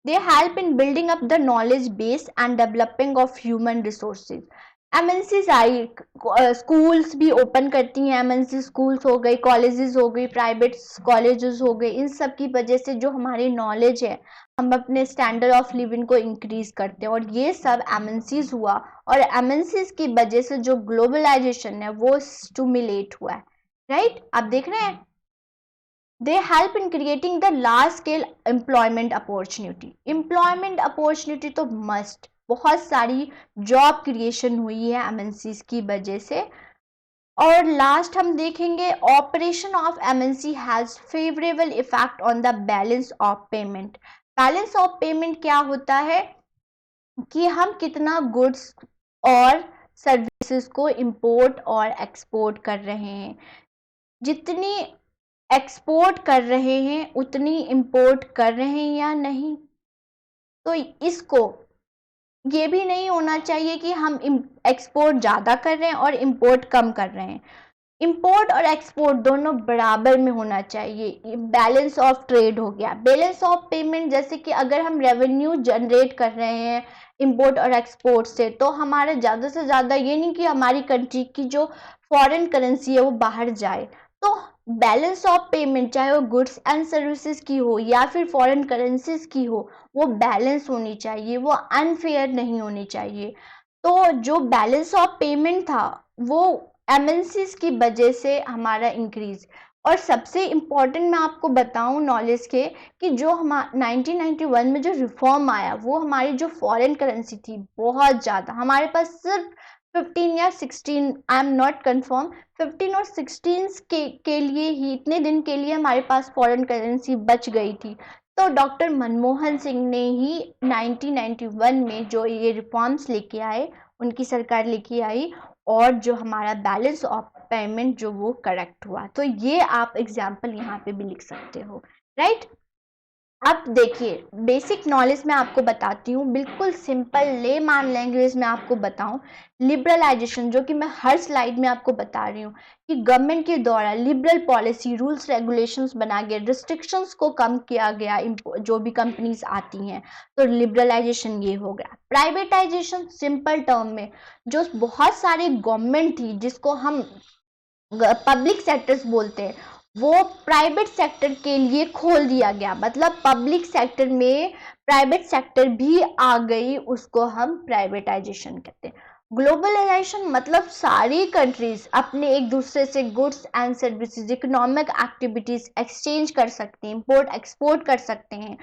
they help in building up the knowledge base and developing of human resources. MNCs I schools भी ओपन करती हैं, एमएनसी स्कूल्स हो गई, कॉलेजेस हो गई, प्राइवेट कॉलेजेस हो गए, इन सब की वजह से जो हमारी नॉलेज है, हम अपने स्टैंडर्ड ऑफ लिविंग को इंक्रीज करते हैं, और ये सब एमएनसीज हुआ, और एमएनसीज की वजह से जो ग्लोबलाइजेशन है वो स्टिमुलेट हुआ है। राइट, आप देख रहे हैं, they help in creating the large scale employment opportunity. Employment opportunity तो मस्ट, बहुत सारी जॉब क्रिएशन हुई है एमएनसीज की वजह से। और लास्ट हम देखेंगे, operation of MNC has favourable effect on the balance of payment. Balance of payment क्या होता है कि हम कितना गुड्स और सर्विसेज को इंपोर्ट और एक्सपोर्ट कर रहे हैं, जितनी एक्सपोर्ट कर रहे हैं उतनी इंपोर्ट कर रहे हैं या नहीं। तो इसको ये भी नहीं होना चाहिए कि हम एक्सपोर्ट ज़्यादा कर रहे हैं और इंपोर्ट कम कर रहे हैं। इंपोर्ट और एक्सपोर्ट दोनों बराबर में होना चाहिए। बैलेंस ऑफ ट्रेड हो गया, बैलेंस ऑफ पेमेंट, जैसे कि अगर हम रेवेन्यू जनरेट कर रहे हैं इंपोर्ट और एक्सपोर्ट से, तो हमारे ज़्यादा से ज़्यादा ये नहीं कि हमारी कंट्री की जो फॉरेन करेंसी है वो बाहर जाए। तो बैलेंस ऑफ पेमेंट, चाहे वो गुड्स एंड सर्विसेज की हो या फिर फॉरेन करेंसीज की हो, वो बैलेंस होनी चाहिए, वो अनफेयर नहीं होनी चाहिए। तो जो बैलेंस ऑफ पेमेंट था वो एमएनसीज की वजह से हमारा इंक्रीज। और सबसे इम्पॉर्टेंट मैं आपको बताऊं नॉलेज के, कि जो हम 1991 में जो रिफॉर्म आया, वो हमारी जो फॉरेन करेंसी थी बहुत ज़्यादा, हमारे पास सिर्फ 15 या 16, आई एम नॉट कन्फर्म, 15 और 16 के लिए ही, इतने दिन के लिए हमारे पास फॉरेन करेंसी बच गई थी। तो डॉक्टर मनमोहन सिंह ने ही 1991 में जो ये रिफॉर्म्स लेके आए, उनकी सरकार लेके आई, और जो हमारा बैलेंस ऑफ पेमेंट जो वो करेक्ट हुआ। तो ये आप एग्जाम्पल यहाँ पे भी लिख सकते हो। राइट, अब देखिए बेसिक नॉलेज मैं आपको बताती हूँ, बिल्कुल सिंपल लेमैन लैंग्वेज में आपको बताऊँ। लिबरलाइजेशन, जो कि मैं हर स्लाइड में आपको बता रही हूँ कि गवर्नमेंट के द्वारा लिबरल पॉलिसी, रूल्स रेगुलेशंस बना गया, रिस्ट्रिक्शंस को कम किया गया जो भी कंपनीज आती हैं, तो लिबरलाइजेशन ये हो गया। प्राइवेटाइजेशन, सिंपल टर्म में, जो बहुत सारे गवर्नमेंट थी जिसको हम पब्लिक सेक्टर्स बोलते हैं, वो प्राइवेट सेक्टर के लिए खोल दिया गया, मतलब पब्लिक सेक्टर में प्राइवेट सेक्टर भी आ गई, उसको हम प्राइवेटाइजेशन कहते हैं। ग्लोबलाइजेशन मतलब सारी कंट्रीज अपने एक दूसरे से goods and services, economic activities exchange कर सकते हैं, इंपोर्ट एक्सपोर्ट कर सकते हैं,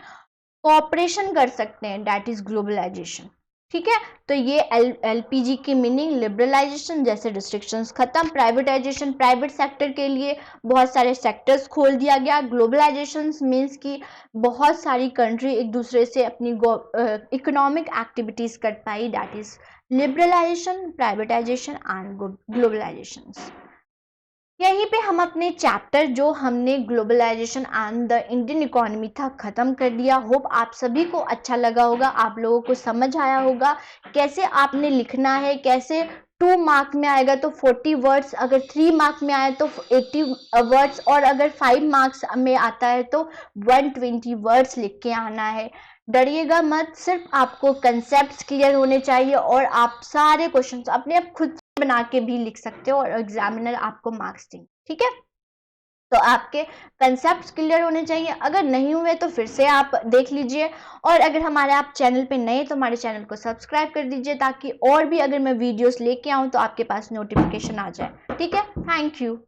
कोऑपरेशन कर सकते हैं, दैट इज ग्लोबलाइजेशन। ठीक है, तो ये एलपीजी की मीनिंग, लिबरलाइजेशन जैसे रिस्ट्रिक्शंस खत्म, प्राइवेटाइजेशन प्राइवेट सेक्टर के लिए बहुत सारे सेक्टर्स खोल दिया गया, ग्लोबलाइजेशन मीन्स कि बहुत सारी कंट्री एक दूसरे से अपनी इकोनॉमिक एक्टिविटीज कर पाई, that is liberalisation, privatisation and globalisation. यहीं पे हम अपने चैप्टर जो हमने globalisation and the Indian economy था ख़त्म कर दिया। होप आप सभी को अच्छा लगा होगा, आप लोगों को समझ आया होगा कैसे आपने लिखना है, कैसे 2 मार्क में आएगा तो 40 वर्ड्स, अगर 3 मार्क में आए तो 80 वर्ड्स, और अगर 5 मार्क्स में आता है तो 120 वर्ड्स लिख के आना है। डरिएगा मत, सिर्फ आपको कंसेप्ट्स क्लियर होने चाहिए और आप सारे क्वेश्चंस अपने आप खुद बना के भी लिख सकते हो और एग्जामिनर आपको मार्क्स देंगे। ठीक है, तो आपके कंसेप्ट्स क्लियर होने चाहिए, अगर नहीं हुए तो फिर से आप देख लीजिए, और अगर हमारे आप चैनल पे नए तो हमारे चैनल को सब्सक्राइब कर दीजिए ताकि और भी अगर मैं वीडियोस लेके आऊँ तो आपके पास नोटिफिकेशन आ जाए। ठीक है, थैंक यू।